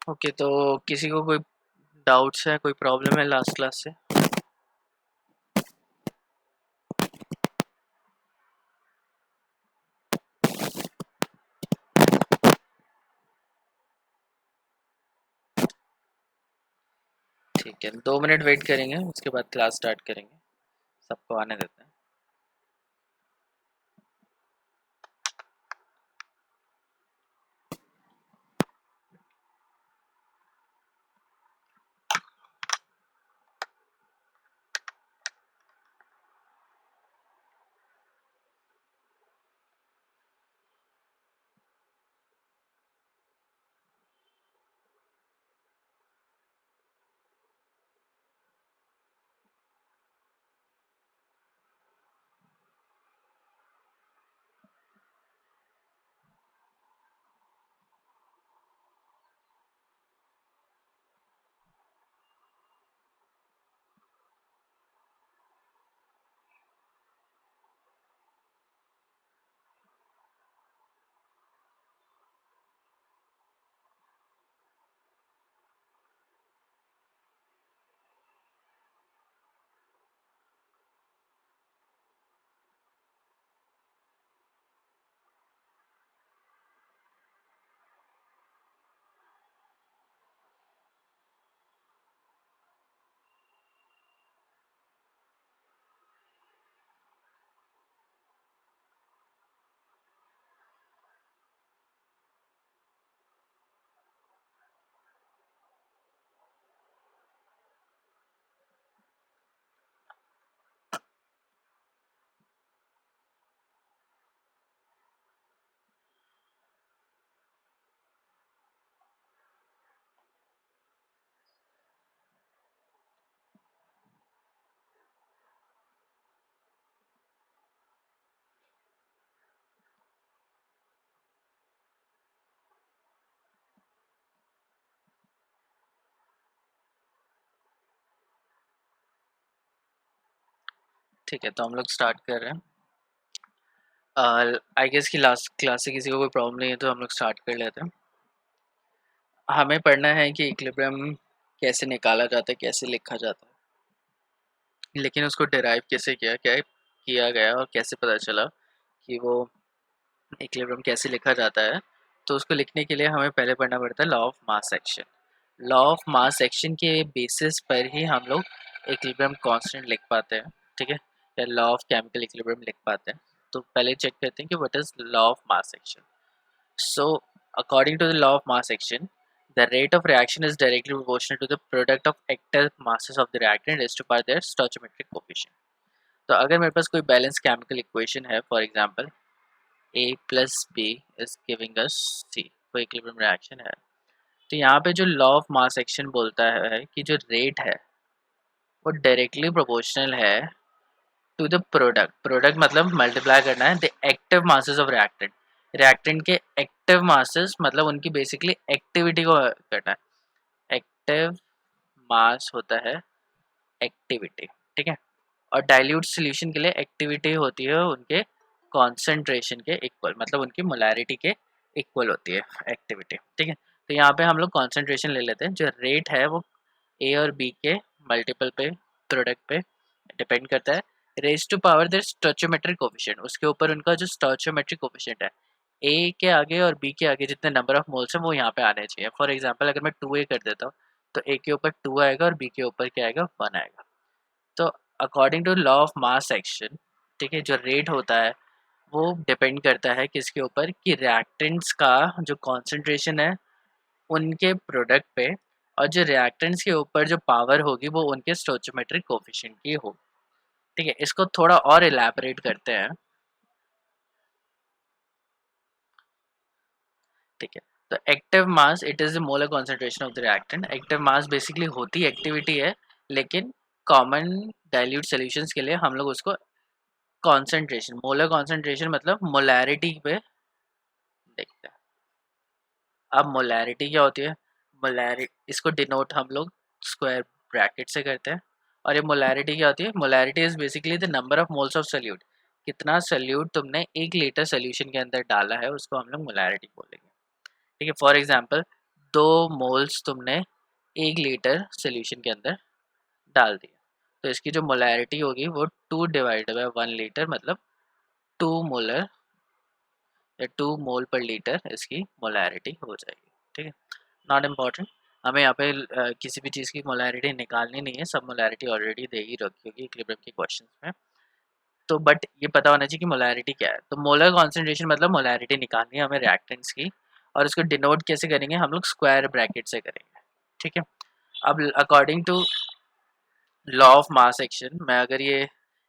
Okay, तो किसी को कोई डाउट्स है, कोई प्रॉब्लम है लास्ट क्लास से? ठीक है, 2 मिनट वेट करेंगे, उसके बाद क्लास स्टार्ट करेंगे। सबको आने देते हैं। ठीक है, तो हम लोग स्टार्ट कर रहे हैं। आई गेस कि लास्ट क्लास से किसी को कोई प्रॉब्लम नहीं है, तो हम लोग स्टार्ट कर लेते हैं। हमें पढ़ना है कि इक्विलिब्रियम कैसे निकाला जाता है, कैसे लिखा जाता है, लेकिन उसको डिराइव कैसे किया, क्या किया गया और कैसे पता चला कि वो इक्विलिब्रियम कैसे लिखा जाता है। तो उसको लिखने के लिए हमें पहले पढ़ना पड़ता है law of mass action. Law of mass action के बेसिस पर ही हम लोग इक्विलिब्रियम कांस्टेंट लिख पाते हैं, ठीक है, या लॉ ऑफ केमिकल इक्विलिब्रियम लिख पाते हैं। तो पहले चेक करते हैं कि what is law of mass action. So, according to the law of mass action, the rate of reaction is directly proportional to the product of active masses of the reactant raised to power their stoichiometric coefficient. तो अगर मेरे पास कोई balance chemical equation है, for example A plus B is giving us C, कोई equilibrium reaction है, तो यहाँ पे जो लॉ ऑफ मास एक्शन बोलता है कि जो रेट है वो डायरेक्टली प्रोपोर्शनल है टू द प्रोडक्ट। प्रोडक्ट मतलब मल्टीप्लाई करना है the active masses of reactant. Reactant के एक्टिव मासेस मतलब उनकी बेसिकली एक्टिविटी को करना है। एक्टिव मास होता है एक्टिविटी, ठीक है। और डाइल्यूट सॉल्यूशन के लिए एक्टिविटी होती है उनके कॉन्सेंट्रेशन के इक्वल, मतलब उनकी मोलैरिटी के इक्वल होती है एक्टिविटी, ठीक है। तो यहाँ पे हम लोग कॉन्सेंट्रेशन ले लेते हैं। जो रेट है वो ए और बी के मल्टीपल पे, प्रोडक्ट पे डिपेंड करता है। Raise to power their stoichiometric coefficient, उसके ऊपर उनका जो स्टोइचियोमेट्रिक कोफिशिएंट है, ए के आगे और बी के आगे जितने नंबर ऑफ मोल्स हैं वो यहाँ पे आने चाहिए। फॉर एग्जांपल अगर मैं 2A कर देता हूँ तो ए के ऊपर 2 आएगा और बी के ऊपर क्या आएगा, 1 आएगा। तो according to law of mass action, ठीक है, जो रेट होता है वो डिपेंड करता है किसके ऊपर, कि रिएक्टेंट्स का जो कॉन्सेंट्रेशन है उनके प्रोडक्ट पे, और जो रिएक्टेंट्स के ऊपर जो पावर होगी वो उनके स्टोइचियोमेट्रिक कोफिशिएंट की होगी, ठीक है। इसको थोड़ा और इलैबोरेट करते हैं, ठीक है। तो active mass it is the molar concentration of the reactant. Active mass basically होती एक्टिविटी है, लेकिन कॉमन डाइल्यूट सॉल्यूशंस के लिए हम लोग उसको कॉन्सेंट्रेशन, मोलर कॉन्सेंट्रेशन मतलब मोलैरिटी पे देखते हैं। अब मोलैरिटी क्या होती है, मोलैरिटी इसको डिनोट हम लोग स्क्वायर ब्रैकेट से करते हैं। और ये मोलैरिटी क्या होती है, molarity is basically the number of moles of solute. कितना सोल्यूट तुमने 1 लीटर सोल्यूशन के अंदर डाला है उसको हम लोग मोलैरिटी बोलेंगे, ठीक है। फॉर एग्जांपल 2 मोल्स तुमने 1 लीटर सोल्यूशन के अंदर डाल दिया, तो इसकी जो मोलैरिटी होगी वो 2 डिवाइडेड बाय 1 लीटर, मतलब 2 मोलर या 2 मोल पर लीटर इसकी मोलैरिटी हो जाएगी। ठीक है, नॉट इम्पॉर्टेंट, हमें यहाँ पे किसी भी चीज़ की मोलैरिटी निकालनी नहीं है, सब मोलैरिटी ऑलरेडी दे ही रखी होगी इक्विलिब्रियम के क्वेश्चन में। तो बट ये पता होना चाहिए कि मोलैरिटी क्या है। तो मोलर कॉन्सेंट्रेशन मतलब मोलैरिटी निकालनी है हमें रिएक्टेंट्स की, और उसको डिनोट कैसे करेंगे, हम लोग स्क्वायर ब्रैकेट से करेंगे। ठीक है, अब according to law of mass action मैं अगर ये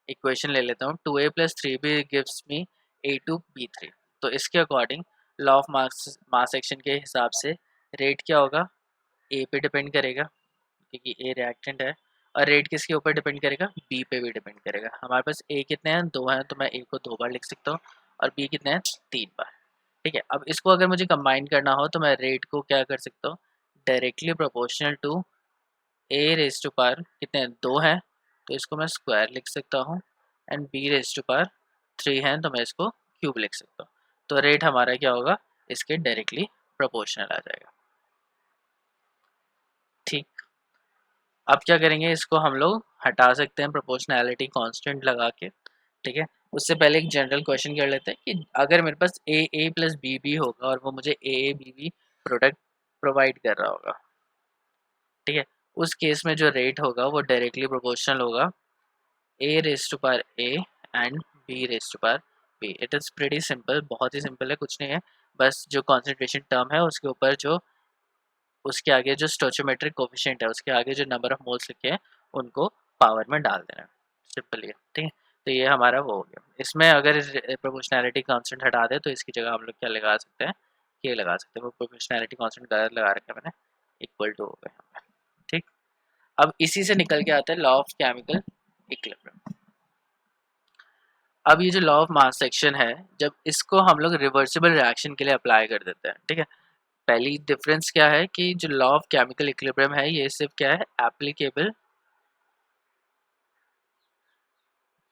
इक्वेशन ले लेता हूँ, 2a + 3b gives me A2B3, तो इसके according law of mass action के हिसाब से रेट क्या होगा, ए पे डिपेंड करेगा क्योंकि ए रिएक्टेंट है, और रेट किसके ऊपर डिपेंड करेगा, बी पे भी डिपेंड करेगा। हमारे पास ए कितने हैं, 2 हैं, तो मैं ए को 2 बार लिख सकता हूँ, और बी कितने हैं, 3 बार। ठीक है, अब इसको अगर मुझे कंबाइन करना हो तो मैं रेट को क्या कर सकता हूँ, directly proportional to A raise to power कितने हैं, 2 हैं, तो इसको मैं स्क्वायर लिख सकता हूँ, and B raise to power 3 हैं, तो मैं इसको क्यूब लिख सकता हूँ। तो रेट हमारा क्या होगा, इसके डायरेक्टली प्रोपोर्शनल आ जाएगा। ठीक, अब क्या करेंगे, इसको हम लोग हटा सकते हैं प्रोपोर्शनैलिटी कांस्टेंट लगा के। ठीक है, उससे पहले एक जनरल क्वेश्चन कर लेते हैं कि अगर मेरे पास ए प्लस बी बी होगा और वो मुझे A B B product provide कर रहा होगा, ठीक है, उस केस में जो रेट होगा वो डायरेक्टली प्रोपोर्शनल होगा A raise to power A and B raise to power B. It is pretty simple, बहुत ही सिंपल है, कुछ नहीं है, बस जो कॉन्सेंट्रेशन टर्म है उसके ऊपर जो उसके आगे जो स्टोचियोमेट्रिक कोफिशिएंट है उसके आगे जो नंबर ऑफ मोल्स लिखे हैं उनको पावर में डाल देना है, सिंपल ही है। ठीक है, तो ये हमारा वो हो गया। इसमें अगर प्रोपोर्शनैलिटी कांस्टेंट हटा दे तो इसकी जगह हम लोग क्या लगा सकते हैं, ये लगा सकते हैं, वो प्रोपोर्शनैलिटी कांस्टेंट गलत लगा रखा है मैंने, इक्वल टू हो गया। ठीक, अब इसी से निकल के आता है लॉ ऑफ केमिकल इक्विलिब्रियम। अब ये जो लॉ ऑफ मास सेक्शन है, जब इसको हम लोग रिवर्सिबल रिएक्शन के लिए अप्लाई कर देते हैं, ठीक है, पहली डिफरेंस क्या है कि जो लॉ ऑफ केमिकल इक्विलिब्रियम है ये सिर्फ क्या है, एप्लीकेबल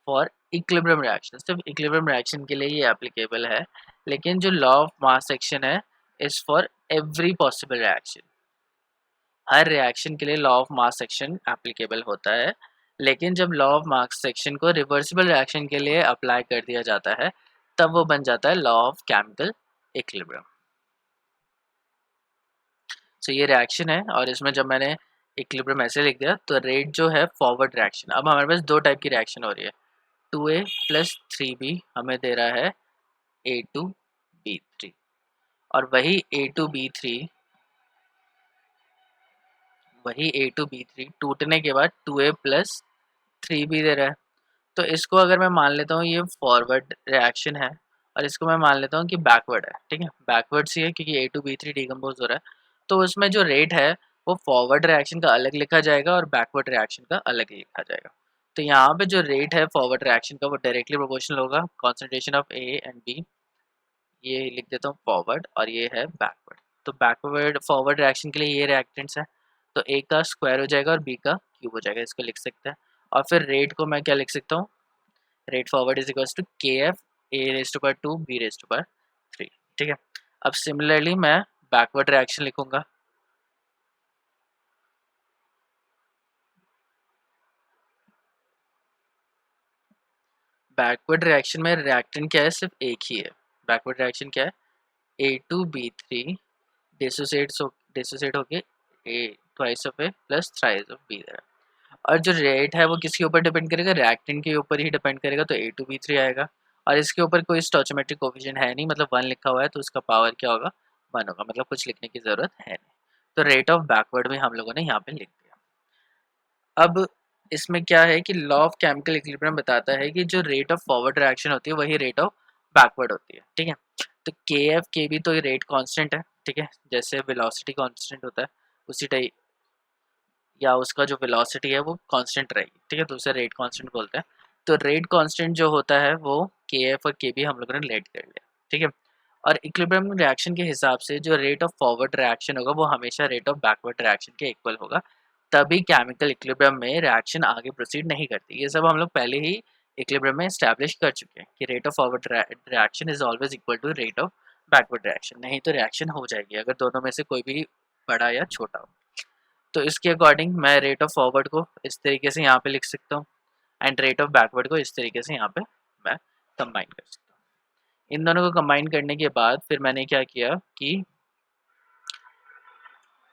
फॉर इक्विलिब्रियम रिएक्शन, सिर्फ इक्विलिब्रियम रिएक्शन के लिए ये एप्लीकेबल है, लेकिन जो लॉ ऑफ मास सेक्शन है is for every possible reaction, her reaction के लिए law of mass section applicable होता है। लेकिन जब लॉ ऑफ मास सेक्शन को रिवर्सिबल रिएक्शन के लिए अप्लाई कर दिया जाता है तब वो बन जाता है लॉ ऑफ केमिकल इक्विलिब्रियम। सो ये रिएक्शन है, और इसमें जब मैंने इक्विलिब्रियम ऐसे लिख दिया तो रेट जो है फॉरवर्ड रिएक्शन, अब हमारे पास दो टाइप की रिएक्शन हो रही है, 2a + 3b हमें दे रहा है A2B3, और वही A2B3 टूटने के बाद 2a + 3b दे रहा है। तो इसको अगर मैं मान लेता हूँ ये फॉरवर्ड रिएक्शन है, और इसको मैं मान लेता हूँ कि बैकवर्ड है, ठीक है, बैकवर्ड सी है क्योंकि A2B3 डिकम्पोज हो रहा है, तो उसमें जो रेट है वो फॉरवर्ड रिएक्शन का अलग लिखा जाएगा और बैकवर्ड रिएक्शन का अलग ही लिखा जाएगा। तो यहाँ पे जो रेट है फॉरवर्ड रिएक्शन का वो डायरेक्टली प्रोपोर्शनल होगा concentration of A and B, ये लिख देता हूँ फॉरवर्ड, और ये है बैकवर्ड। तो बैकवर्ड फॉरवर्ड रिएक्शन के लिए ये रिएक्टेंट्स है, तो ए का स्क्वायर हो जाएगा और बी का क्यूब हो जाएगा, इसको लिख सकते हैं। और फिर रेट को मैं क्या लिख सकता हूँ, rate forward is equals to K f A⁻²2 B⁻3। ठीक है, अब सिमिलरली मैं बैकवर्ड रिएक्शन लिखूंगा, बैकवर्ड रिएक्शन में रिएक्टेंट क्या है, सिर्फ एक ही है, बैकवर्ड रिएक्शन क्या है, A2B3 डिसोसिएट होके A twice of A plus thrice of B है, और जो रेट है वो किसके ऊपर डिपेंड करेगा, रिएक्टेंट के ऊपर ही डिपेंड करेगा, तो A2B3 आएगा, और इसके ऊपर कोई स्टोइचोमेट्रिक कोफिशिएंट है नहीं, मतलब 1 लिखा हुआ है तो उसका पावर क्या होगा, 1 होगा, मतलब कुछ लिखने की ज़रूरत है नहीं। तो रेट ऑफ बैकवर्ड में हम लोगों ने यहाँ पे लिख दिया। अब इसमें क्या है कि लॉ ऑफ केमिकल इक्विलिब्रियम बताता है कि जो रेट ऑफ फॉरवर्ड रिएक्शन होती है वही रेट ऑफ बैकवर्ड होती है। ठीक है, तो के एफ के भी तो ये रेट कांस्टेंट है, ठीक है, जैसे वेलोसिटी कांस्टेंट होता है उसी टाइप, या उसका जो वेलोसिटी है वो कांस्टेंट रहेगी, ठीक है, तो उसे रेट कांस्टेंट बोलते हैं। तो रेट कांस्टेंट जो होता है वो के एफ और के बी हम लोगों ने लेट कर लिया, ठीक है, और इक्विलिब्रियम रिएक्शन के हिसाब से जो रेट ऑफ फॉरवर्ड रिएक्शन होगा वो हमेशा रेट ऑफ बैकवर्ड रिएक्शन के इक्वल होगा, तभी केमिकल इक्विलिब्रियम में रिएक्शन आगे प्रोसीड नहीं करती। ये सब हम लोग पहले ही इक्विलिब्रियम में एस्टैब्लिश कर चुके हैं कि rate of forward reaction is always equal to rate of backward reaction, नहीं तो रिएक्शन हो जाएगी अगर दोनों में से कोई भी बड़ा या छोटा हो। तो इसके अकॉर्डिंग मैं रेट ऑफ फॉरवर्ड को इस तरीके से यहाँ पे लिख सकता हूँ एंड रेट ऑफ बैकवर्ड को इस तरीके से यहाँ पे मैं कंबाइन कर सकता हूँ। इन दोनों को कंबाइन करने के बाद फिर मैंने क्या किया कि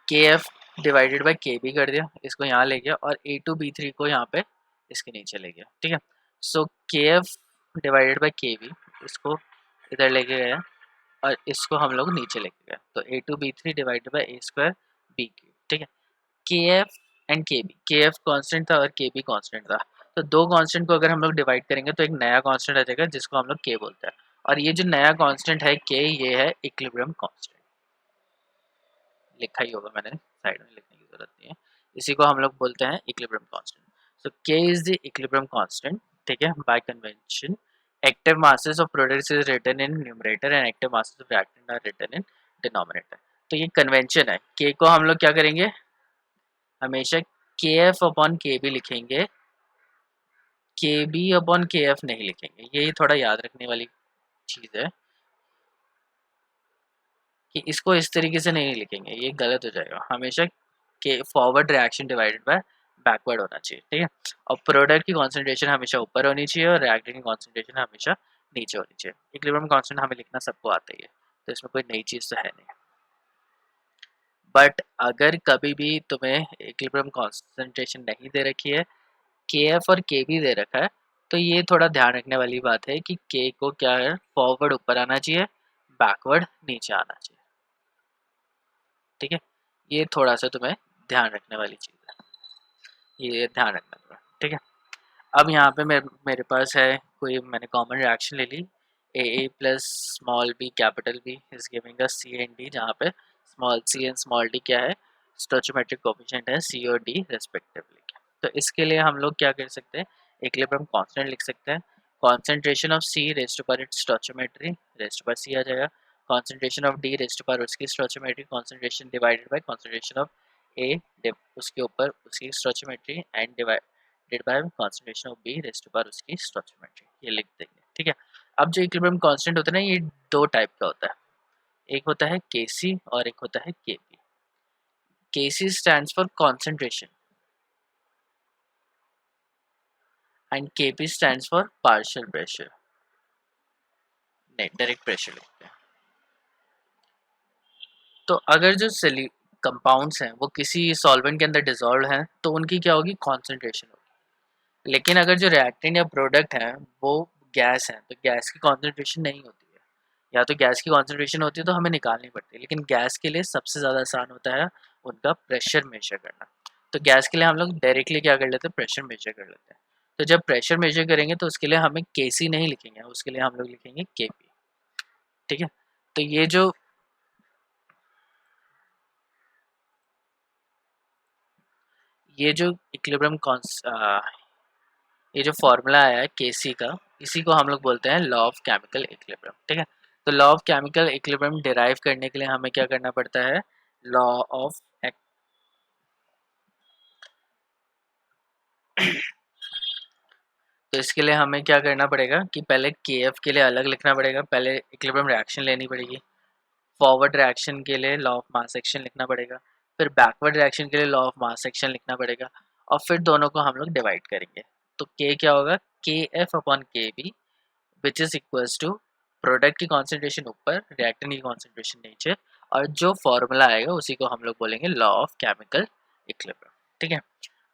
के एफ डिवाइडेड बाई के बी कर दिया, इसको यहाँ ले गया और ए टू बी थ्री को यहाँ पे इसके नीचे ले गया। ठीक है, सो के एफ डिवाइडेड बाई के बी, इसको इधर लेके गया और इसको हम लोग नीचे लेके गए, तो A two B three divided by A square B cube. ठीक है, K F and K B, K F constant था और के बी कॉन्स्टेंट था, तो दो कॉन्स्टेंट को अगर हम लोग डिवाइड करेंगे तो एक नया कॉन्स्टेंट आ जाएगा जिसको हम लोग के बोलते हैं, और ये जो नया कॉन्स्टेंट है के, ये है इक्विलिब्रियम कॉन्स्टेंट। लिखा ही होगा मैंने, साइड में लिखने की जरूरत नहीं है। इसी को हम लोग बोलते हैं इक्विलिब्रियम कांस्टेंट। सो के इज द इक्विलिब्रियम कांस्टेंट। ठीक है, by convention active masses of products is written in numerator and active masses of reactant are written in denominator. तो ये कन्वेंशन है, के को हम लोग क्या करेंगे, हमेशा के एफ अपॉन के बी लिखेंगे, के बी अपॉन के एफ नहीं लिखेंगे। ये थोड़ा याद रखने वाली चीज़ है कि इसको इस तरीके से नहीं लिखेंगे, ये गलत हो जाएगा। हमेशा के forward reaction divided by backward होना चाहिए। ठीक है, और प्रोडक्ट की कॉन्सेंट्रेशन हमेशा ऊपर होनी चाहिए और रिएक्टेंट की कॉन्सेंट्रेशन हमेशा नीचे होनी चाहिए। इक्विलिब्रियम कांस्टेंट हमें लिखना सबको आता ही है, तो इसमें कोई नई चीज़ तो है नहीं। बट अगर कभी भी तुम्हें इक्विलिब्रियम कॉन्सेंट्रेशन नहीं दे रखी है, के एफ और के भी दे रखा है, तो ये थोड़ा ध्यान रखने वाली बात है कि के को क्या है, फॉरवर्ड ऊपर आना चाहिए, बैकवर्ड नीचे आना चाहिए। ठीक है, ये थोड़ा सा तुम्हें ध्यान रखने वाली चीज़ है, ये ध्यान रखना तुम्हें। ठीक है, अब यहाँ पे मेरे पास है कोई, मैंने कॉमन रिएक्शन ले ली, A plus small B capital B is giving us C and D, जहाँ पे small C and small D क्या है, स्टोइचोमेट्रिक कोएफिशिएंट है सी और डी रेस्पेक्टिवली। तो इसके लिए हम लोग क्या कर सकते हैं, इक्विलिब्रियम कांस्टेंट लिख सकते हैं, concentration of C raised to power its stoichiometry, raised to power C आ जाएगा, concentration of D raised to power उसकी stoichiometry, concentration divided by concentration of A उसके ऊपर उसकी stoichiometry and divided by concentration of B raised to power उसकी stoichiometry, ये लिख देंगे। ठीक है, अब जो इक्विलिब्रियम कांस्टेंट होता है ना, ये दो टाइप का होता है, एक होता है केसी और एक होता है Kp. Kc stands for concentration and Kp stands for partial pressure, नहीं डायरेक्ट प्रेशर लिखते हैं। तो अगर जो कंपाउंड्स हैं वो किसी सॉल्वेंट के अंदर डिसॉल्व हैं तो उनकी क्या होगी, कॉन्सेंट्रेशन होगी। लेकिन अगर जो रिएक्टेंट या प्रोडक्ट है वो गैस है, तो गैस की कॉन्सेंट्रेशन नहीं होती है, या तो गैस की कॉन्सेंट्रेशन होती है तो हमें निकालनी पड़ती है, लेकिन गैस के लिए सबसे ज़्यादा आसान होता है उनका प्रेशर मेजर करना। तो गैस के लिए हम लोग डायरेक्टली क्या कर लेते हैं, प्रेशर मेजर कर लेते हैं। तो जब प्रेशर मेजर करेंगे तो उसके लिए हमें केसी नहीं लिखेंगे, उसके लिए हम लोग लिखेंगे केपी। ठीक है, तो ये जो इक्विलिब्रियम ये जो फॉर्मूला आया है केसी का, इसी को हम लोग बोलते हैं लॉ ऑफ केमिकल इक्विलिब्रियम। ठीक है, तो law of chemical equilibrium derive करने के लिए हमें क्या करना पड़ता है, लॉ ऑफ तो इसके लिए हमें क्या करना पड़ेगा कि पहले के एफ के लिए अलग लिखना पड़ेगा, पहले इक्विलिब्रियम रिएक्शन लेनी पड़ेगी, फॉरवर्ड रिएक्शन के लिए लॉ ऑफ मास एक्शन लिखना पड़ेगा, फिर बैकवर्ड रिएक्शन के लिए लॉ ऑफ मास एक्शन लिखना पड़ेगा, और फिर दोनों को हम लोग डिवाइड करेंगे। तो के क्या होगा, K f upon K b which is equals to product की कॉन्सेंट्रेशन ऊपर, रिएक्टेंट की कॉन्सेंट्रेशन नीचे, और जो फॉर्मूला आएगा उसी को हम लोग बोलेंगे लॉ ऑफ केमिकल इक्विलिब्रियम। ठीक है,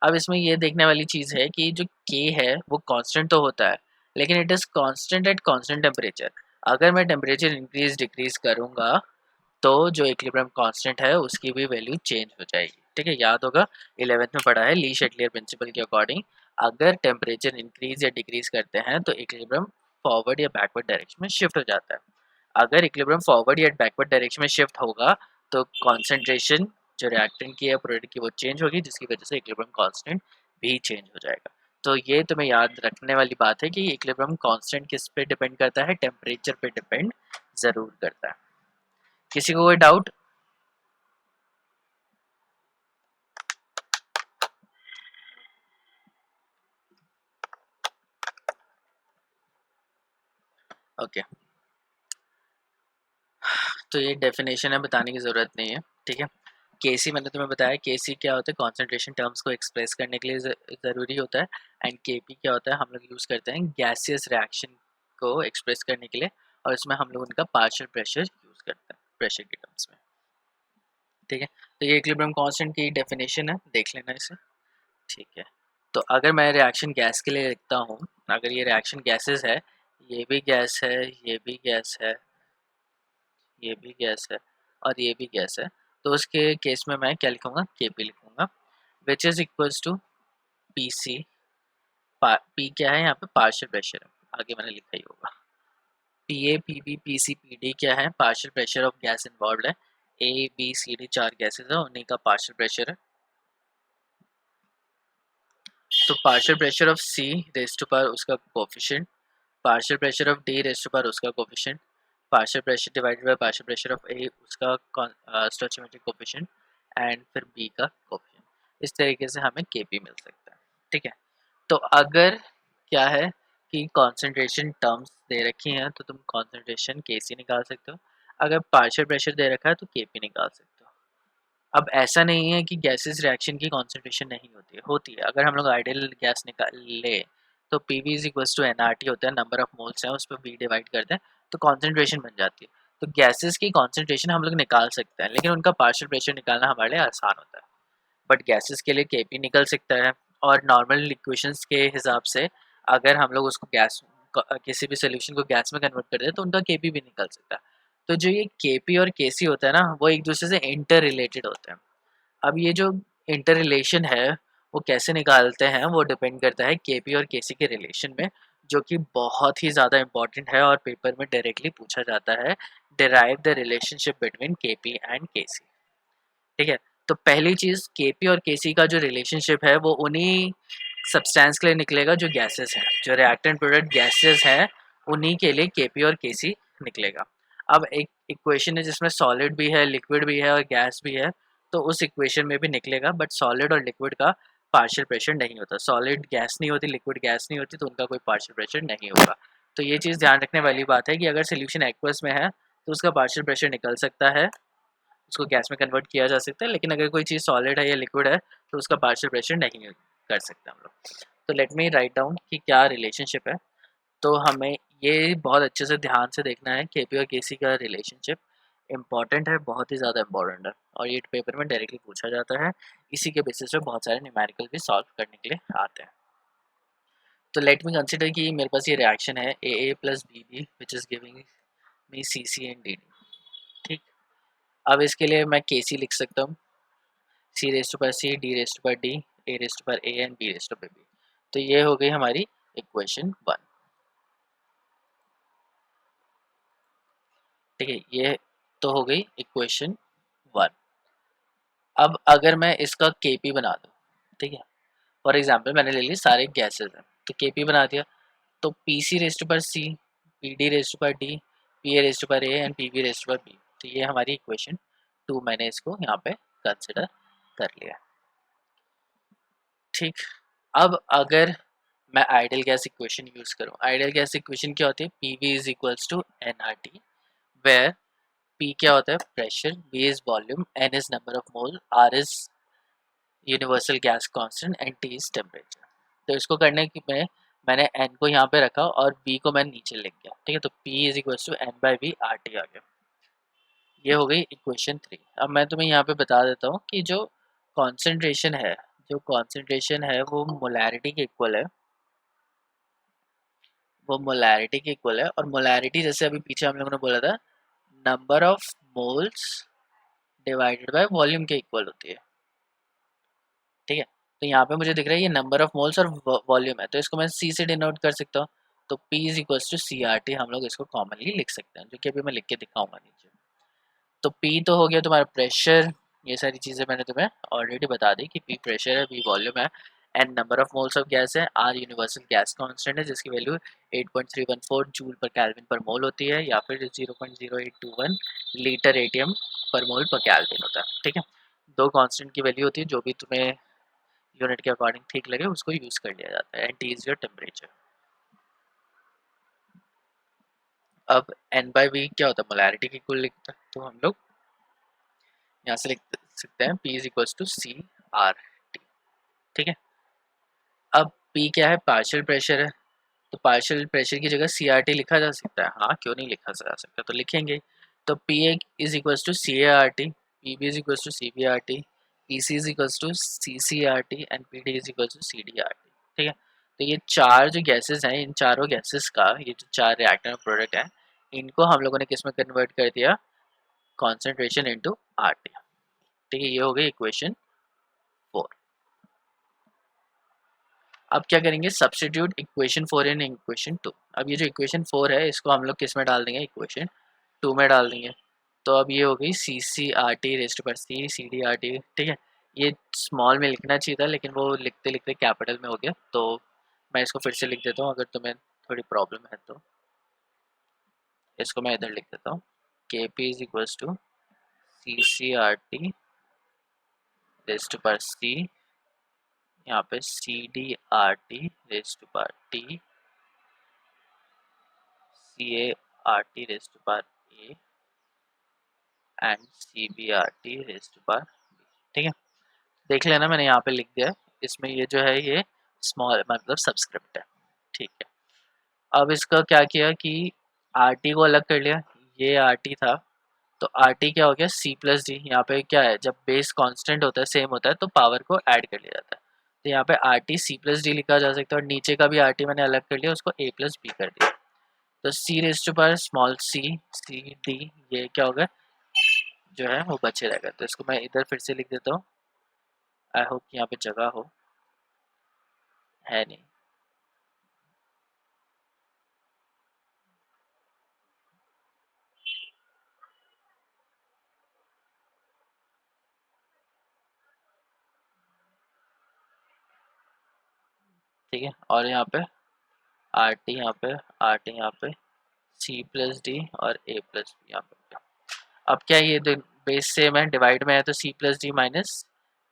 अब इसमें ये देखने वाली चीज़ है कि जो के है वो कांस्टेंट तो होता है, लेकिन it is constant at constant temperature. अगर मैं टेम्परेचर इंक्रीज डिक्रीज करूँगा तो जो इक्विलिब्रियम कांस्टेंट है उसकी भी वैल्यू चेंज हो जाएगी। ठीक है, याद होगा 11th में पढ़ा है ली शेटलियर प्रिंसिपल के अकॉर्डिंग, अगर टेम्परेचर इंक्रीज या डिक्रीज करते हैं तो इक्विलिब्रियम फॉरवर्ड या बैकवर्ड डायरेक्शन में शिफ्ट हो जाता है। अगर इक्विलिब्रियम फॉरवर्ड या बैकवर्ड डायरेक्शन में शिफ्ट होगा तो कॉन्सेंट्रेशन जो रिएक्टेंट की या प्रोडक्ट की वो चेंज होगी, जिसकी वजह से इक्विलिब्रियम कांस्टेंट भी चेंज हो जाएगा। तो ये तुम्हें याद रखने वाली बात है कि इक्विलिब्रियम कांस्टेंट किस पे डिपेंड करता है, टेम्परेचर पे डिपेंड ज़रूर करता है। किसी को कोई डाउट? ओके, तो ये डेफिनेशन है, बताने की ज़रूरत नहीं है। ठीक है, केसी मैंने तुम्हें बताया, केसी क्या होता है, कॉन्सेंट्रेशन टर्म्स को एक्सप्रेस करने के लिए ज़रूरी होता है। एंड केपी क्या होता है, हम लोग यूज़ करते हैं गैसियस रिएक्शन को एक्सप्रेस करने के लिए, और इसमें हम लोग उनका पार्शियल प्रेशर यूज़ करते हैं प्रेशर के टर्म्स में। ठीक है, तो ये इक्विलिब्रियम कांस्टेंट की डेफिनेशन है, देख लेना इसे। ठीक है, तो अगर मैं रिएक्शन गैस के लिए लिखता हूँ, अगर ये रिएक्शन गैसेस है, ये भी गैस है, ये भी गैस है, ये भी गैस है, और ये भी गैस है, तो उसके केस में मैं क्या लिखूंगा, केपी लिखूंगा, which is equals to P C. P क्या है यहाँ पे, पार्शियल प्रेशर है, आगे मैंने लिखा ही होगा। P A, P B, P C, P D क्या है, partial pressure of gas involve है। A B C D 4 gases है, उन्हीं का पार्शियल प्रेशर है। तो partial pressure of C raise to power उसका coefficient, partial pressure of D raise to power उसका coefficient, partial pressure divided by partial pressure of A उसका stoichiometric coefficient, and फिर B का कोफिशिएंट। इस तरीके से हमें केपी मिल सकता है। ठीक है, तो अगर क्या है कि कॉन्सेंट्रेशन टर्म्स दे रखी हैं तो तुम कॉन्सेंट्रेशन केसी निकाल सकते हो, अगर पार्शियल प्रेशर दे रखा है तो केपी निकाल सकते हो। अब ऐसा नहीं है कि गैसेस रिएक्शन की कॉन्सेंट्रेशन नहीं होती है। अगर हम लोग आइडियल गैस निकाल ले तो P V is equals to n R T होता है, नंबर ऑफ मोल्स हैं उस पर बी डिवाइड करते हैं तो कॉन्सेंट्रेशन बन जाती है। तो गैसेस की कॉन्सेंट्रेशन हम लोग निकाल सकते हैं, लेकिन उनका पार्शियल प्रेशर निकालना हमारे लिए आसान होता है। बट गैसेस के लिए केपी निकल सकता है, और नॉर्मल इक्वेशंस के हिसाब से अगर हम लोग उसको गैस किसी भी सोल्यूशन को गैस में कन्वर्ट कर दे तो उनका केपी भी निकल सकता है। तो जो ये केपी और केसी होता है ना, वो एक दूसरे से इंटर रिलेटेड होते हैं। अब ये जो इंटर रिलेशन है वो कैसे निकालते हैं, वो डिपेंड करता है केपी और केसी के रिलेशन में, जो कि बहुत ही ज़्यादा इंपॉर्टेंट है और पेपर में डायरेक्टली पूछा जाता है। Derive the relationship between KP and KC. ठीक है, तो पहली चीज़, केपी और केसी का जो रिलेशनशिप है वो उन्हीं सब्सटेंस के लिए निकलेगा जो गैसेस हैं, जो रिएक्टेंट प्रोडक्ट गैसेस हैं उन्हीं के लिए केपी और केसी निकलेगा। अब एक इक्वेशन है जिसमें सॉलिड भी है, लिक्विड भी है और गैस भी है, तो उस इक्वेशन में भी निकलेगा, बट सॉलिड और लिक्विड का पार्शियल प्रेशर नहीं होता। सॉलिड गैस नहीं होती, लिक्विड गैस नहीं होती, तो उनका कोई पार्शियल प्रेशर नहीं होगा। तो ये चीज़ ध्यान रखने वाली बात है कि अगर सोल्यूशन एक्वस में है तो उसका पार्शियल प्रेशर निकल सकता है, उसको गैस में कन्वर्ट किया जा सकता है, लेकिन अगर कोई चीज़ सॉलिड है या लिक्विड है तो उसका पार्शियल प्रेशर नहीं कर सकते हम लोग। तो लेट मी राइट डाउन कि क्या रिलेशनशिप है। तो हमें ये बहुत अच्छे से ध्यान से देखना है, केपी और केसी का रिलेशनशिप इंपॉर्टेंट है, बहुत ही ज़्यादा इंपॉर्टेंट है, और ये पेपर में डायरेक्टली पूछा जाता है। इसी के बेसिस पे बहुत सारे न्यूमेरिकल भी सॉल्व करने के लिए आते हैं। तो लेट मी कंसिडर कि मेरे पास ये रिएक्शन है A plus B B which is giving me C C and D D. ठीक, अब इसके लिए मैं के सी लिख सकता हूँ, सी रेस्ट पर सी, डी रेस्ट पर डी, ए रेस्ट पर ए एंड बी रेस्ट पर बी। तो ये हो गई हमारी इक्वेशन 1। ठीक है, ये तो हो गई इक्वेशन 1। अब अगर मैं इसका केपी बना दूँ, ठीक है, फॉर एग्जांपल मैंने ले ली सारे गैसेस हैं तो केपी बना दिया, तो पी सी रेस्ट पर सी, पी डी रेस्ट पर डी, पी ए रेस्ट पर A and P B raised पर बी। तो ये हमारी इक्वेशन 2 मैंने इसको यहाँ पे कंसिडर कर लिया। ठीक, अब अगर मैं आइडियल गैस इक्वेशन यूज करूँ, आइडियल गैस इक्वेशन क्या होती है, P V is equals to n R T, where P क्या होता है, pressure, B is volume, n is number of mole, R is universal gas constant and T is temperature. तो इसको करने की मैंने एन को यहाँ पे रखा और बी को मैंने नीचे लिख दिया। ठीक है, तो P is equals to N by V R T आ गया। ये हो गई इक्वेशन 3। अब मैं तुम्हें यहाँ पे बता देता हूँ कि जो कॉन्सेंट्रेशन है, जो कॉन्सेंट्रेशन है वो मोलैरिटी के इक्वल है, वो मोलैरिटी के इक्वल है। और मोलैरिटी जैसे अभी पीछे हम लोगों ने बोला था, number of moles divided by volume के इक्वल होती है। ठीक है, तो यहाँ पे मुझे दिख रहा है ये नंबर ऑफ मोल्स और वॉल्यूम है, तो इसको मैं सी से डिनोट कर सकता हूँ। तो P is equals to C R T हम लोग इसको कॉमनली लिख सकते हैं, जो कि अभी मैं लिख के दिखाऊंगा नीचे। तो P तो हो गया तुम्हारा प्रेशर, ये सारी चीज़ें मैंने तुम्हें ऑलरेडी बता दी कि P प्रेशर है, V वॉल्यूम है, and number of moles of gas है, R यूनिवर्सल गैस कांस्टेंट है जिसकी वैल्यू 8.314 जूल पर केल्विन पर मोल होती है, या फिर 0.0821 लीटर एटीएम पर मोल पर केल्विन होता है। ठीक है, दो कांस्टेंट की वैल्यू होती है, जो भी तुम्हें यूनिट के अकॉर्डिंग ठीक लगे उसको यूज कर लिया जाता है, and T is your temperature. अब एन बाई वी क्या होता है, मोलैरिटी की कुल लिखते हैं, तो हम लोग यहाँ से लिख सकते हैं P is equals to C R T. ठीक है, अब P क्या है, पार्शियल प्रेशर है, तो पार्शियल प्रेशर की जगह सी आर टी लिखा जा सकता है, हाँ क्यों नहीं लिखा जा सकता, तो लिखेंगे। तो P A is equals to C A R T, P B is equals to C B R T, P C is equals to C C R T and P D is equals to C D R T. ठीक है, तो ये चार जो gases हैं, इन चारों gases का ये जो चार रिएक्टर प्रोडक्ट हैं, इनको हम लोगों ने किस में कन्वर्ट कर दिया, कॉन्सेंट्रेशन इनटू आर टी। ठीक है, ये हो गई इक्वेशन 4। अब क्या करेंगे, सब्स्टिट्यूट इक्वेशन 4 इन इक्वेशन 2। अब ये जो इक्वेशन 4 है इसको हम लोग किस में डाल देंगे, इक्वेशन 2 में डाल देंगे। तो अब ये हो गई सी सी आर टी रेस्ट पर सी डी आर टी। ठीक है, ये स्मॉल में लिखना चाहिए था लेकिन वो लिखते लिखते कैपिटल में हो गया, तो मैं इसको फिर से लिख देता हूँ, अगर तुम्हें थोड़ी प्रॉब्लम है तो इसको मैं इधर लिख देता हूँ। K P is equals to C C R T raised पर सी, यहाँ पे C D R T raised power T, C A R T raised पर A and C B R T raised पर बी। ठीक है, देख लेना मैंने यहाँ पे लिख दिया है, इसमें ये जो है ये स्मॉल मतलब सब्सक्रिप्ट है। ठीक है, अब इसका क्या किया कि आर टी को अलग कर लिया, ये आर टी था, तो आर टी क्या हो गया, सी प्लस डी। यहाँ पे क्या है, जब बेस कांस्टेंट होता है, सेम होता है, तो पावर को ऐड कर लिया जाता है, तो यहाँ पे R T C plus D लिखा जा सकता है, और नीचे का भी आर टी मैंने अलग कर लिया, उसको ए प्लस बी कर दिया, तो C raise to power small C C D, ये क्या होगा जो है वो बचे रहेगा। तो इसको मैं इधर फिर से लिख देता हूँ, आई होप कि यहाँ पे जगह हो, है नहीं। ठीक है, और यहाँ पे आर टी, यहाँ पे आर टी, यहाँ पे सी प्लस डी और ए प्लस बी यहाँ पे। अब क्या ये बेस सेम है, डिवाइड में है, तो सी plus D minus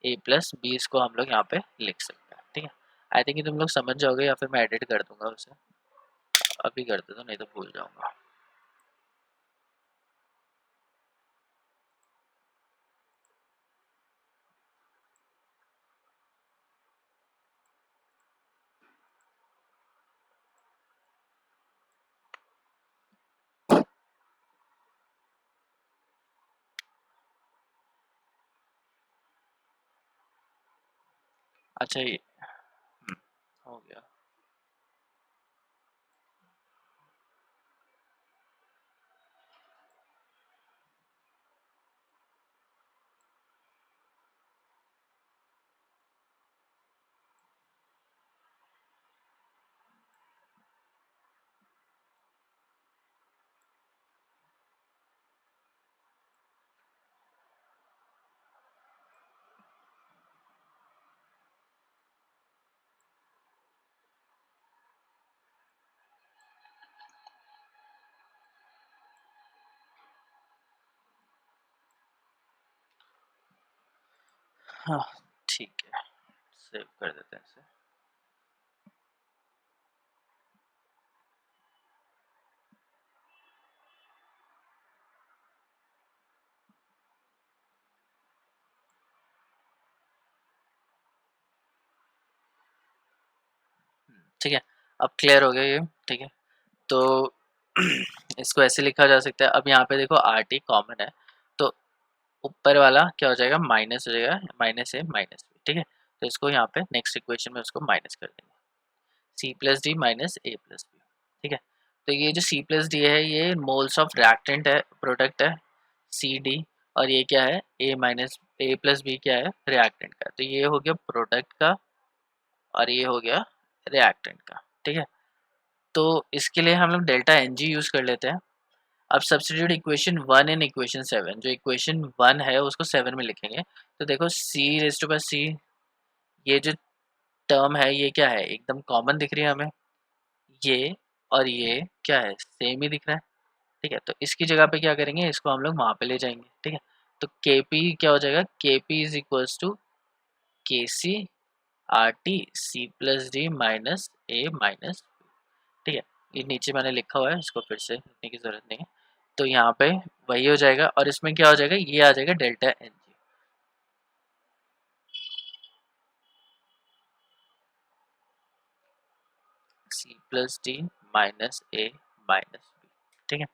A plus B, इसको हम लोग यहाँ पे लिख सकते हैं। ठीक है, आई थिंक तुम लोग समझ जाओगे, या फिर मैं एडिट कर दूंगा उसे, अभी कर देता हूँ नहीं तो भूल जाऊंगा। अच्छा ये हो गया। हाँ ठीक है, सेव कर देते हैं इसे। ठीक है, अब क्लियर हो गया ये। ठीक है, तो इसको ऐसे लिखा जा सकता है। अब यहाँ पे देखो आर टी कॉमन है, तो ऊपर वाला क्या हो जाएगा, माइनस हो जाएगा, माइनस ए माइनस बी। ठीक है, तो इसको यहाँ पे नेक्स्ट इक्वेशन में उसको माइनस कर देंगे, सी plus D minus A plus B. ठीक है, तो ये जो सी प्लस डी है ये मोल्स ऑफ रिएक्टेंट है, प्रोडक्ट है सी डी, और ये क्या है, ए माइनस ए प्लस बी क्या है, रिएक्टेंट का। तो ये हो गया प्रोडक्ट का और ये हो गया रिएक्टेंट का। ठीक है, तो इसके लिए हम लोग डेल्टा एन जी यूज़ कर लेते हैं। अब सब्स्टिट्यूट इक्वेशन 1 इन इक्वेशन 7, जो इक्वेशन 1 है उसको 7 में लिखेंगे। तो देखो सी रेज टू पावर सी, ये जो टर्म है ये क्या है, एकदम कॉमन दिख रही है हमें, ये और ये क्या है, सेम ही दिख रहा है। ठीक है, तो इसकी जगह पे क्या करेंगे, इसको हम लोग वहाँ पे ले जाएंगे। ठीक है, तो के पी क्या हो जाएगा, के P is equals to K C R T C plus D minus A minus. ठीक है, ये नीचे मैंने लिखा हुआ है, इसको फिर से लिखने की ज़रूरत नहीं है। तो यहाँ पे वही हो जाएगा, और इसमें क्या हो जाएगा, ये आ जाएगा delta N G. C plus D minus A minus B. ठीक है,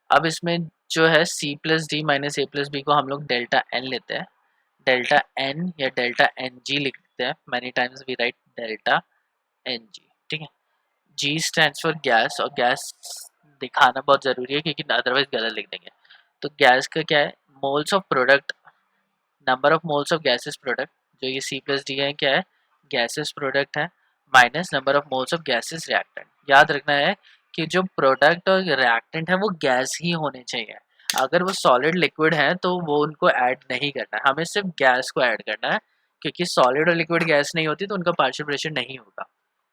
अब इसमें जो है C plus D minus A plus B को हम लोग डेल्टा एन लेते हैं, डेल्टा एन या डेल्टा एन जी लिखते हैं, many times we write delta N G. ठीक है, जी स्टैंड्स फॉर गैस, और गैस दिखाना बहुत ज़रूरी है क्योंकि अदरवाइज गलत लिख देंगे। तो गैस का क्या है, moles of product, number of moles of gases product, जो ये सी प्लस डी है क्या है, गैसेस प्रोडक्ट है, minus number of moles of gases reactant. याद रखना है कि जो प्रोडक्ट और रिएक्टेंट है वो गैस ही होने चाहिए, अगर वो सॉलिड लिक्विड है तो वो उनको ऐड नहीं करना है, हमें सिर्फ गैस को ऐड करना है, क्योंकि सॉलिड और लिक्विड गैस नहीं होती तो उनका पार्शियल प्रेशर नहीं होगा।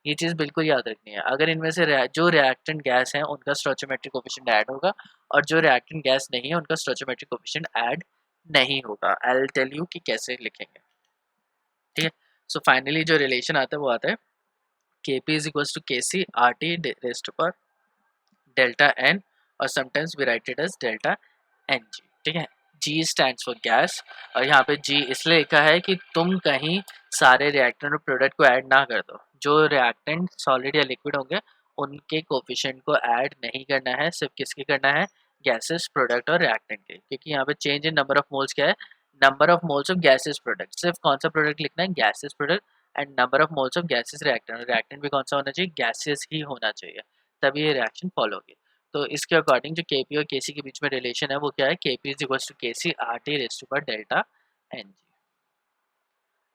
ये चीज़ बिल्कुल याद रखनी है, अगर इनमें से जो रिएक्टेंट गैस है उनका स्टोइचियोमेट्रिक कोएफिशिएंट ऐड होगा, और जो रिएक्टेंट गैस नहीं है उनका स्टोइचियोमेट्रिक कोएफिशिएंट ऐड नहीं होगा। आई विल टेल यू कि कैसे लिखेंगे। ठीक है, सो फाइनली जो रिलेशन आता है वो आता है Kp is equals to Kc RT raised to power delta N, और sometimes we write it as delta N G. ठीक है, G स्टैंड्स फॉर गैस, और यहाँ पे G इसलिए लिखा है कि तुम कहीं सारे रिएक्टेंट और प्रोडक्ट को ऐड ना कर दो, जो रिएक्टेंट सॉलिड या लिक्विड होंगे उनके कोफिशिएंट को ऐड नहीं करना है, सिर्फ किसके करना है, गैसेस प्रोडक्ट और रिएक्टेंट के, क्योंकि यहाँ पे change in number of moles क्या है, number of moles of gases product, सिर्फ कौन सा प्रोडक्ट लिखना है, gases product, and number of moles of gases reactant, reactant भी कौन सा होना चाहिए, गैसेस ही होना चाहिए, तभी ये रिएक्शन फॉलो होगी। तो इसके अकॉर्डिंग जो Kp और Kc के बीच में रिलेशन है वो क्या है, Kp is equal to Kc RT raise to power delta Ng।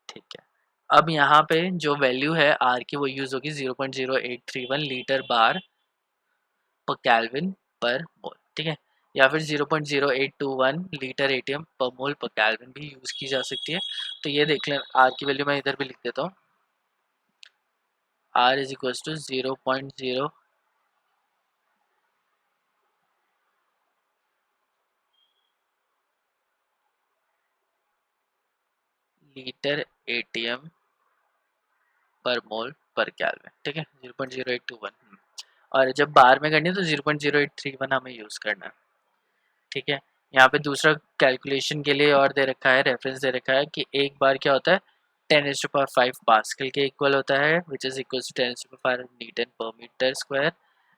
ठीक है, अब यहाँ पे जो वैल्यू है R की वो यूज होगी 0.0831 लीटर बार पर केल्विन पर मोल। ठीक है, या फिर 0.0821 लीटर एटीएम पर मोल पर केल्विन भी यूज की जा सकती है। तो ये देख लें, R की वैल्यू मैं इधर भी लिख देता हूँ, R is equal to 0.0 litre ATM per mole पर केल्विन। ठीक है, 0.0821, और जब बार में करनी है तो 0.0831 हमें यूज़ करना है। ठीक है, यहाँ पे दूसरा कैलकुलेशन के लिए और दे रखा है, रेफरेंस दे रखा है कि एक बार क्या होता है 10⁵ पास्कल के इक्वल होता है, which is equal to 10⁵ newton per metre square,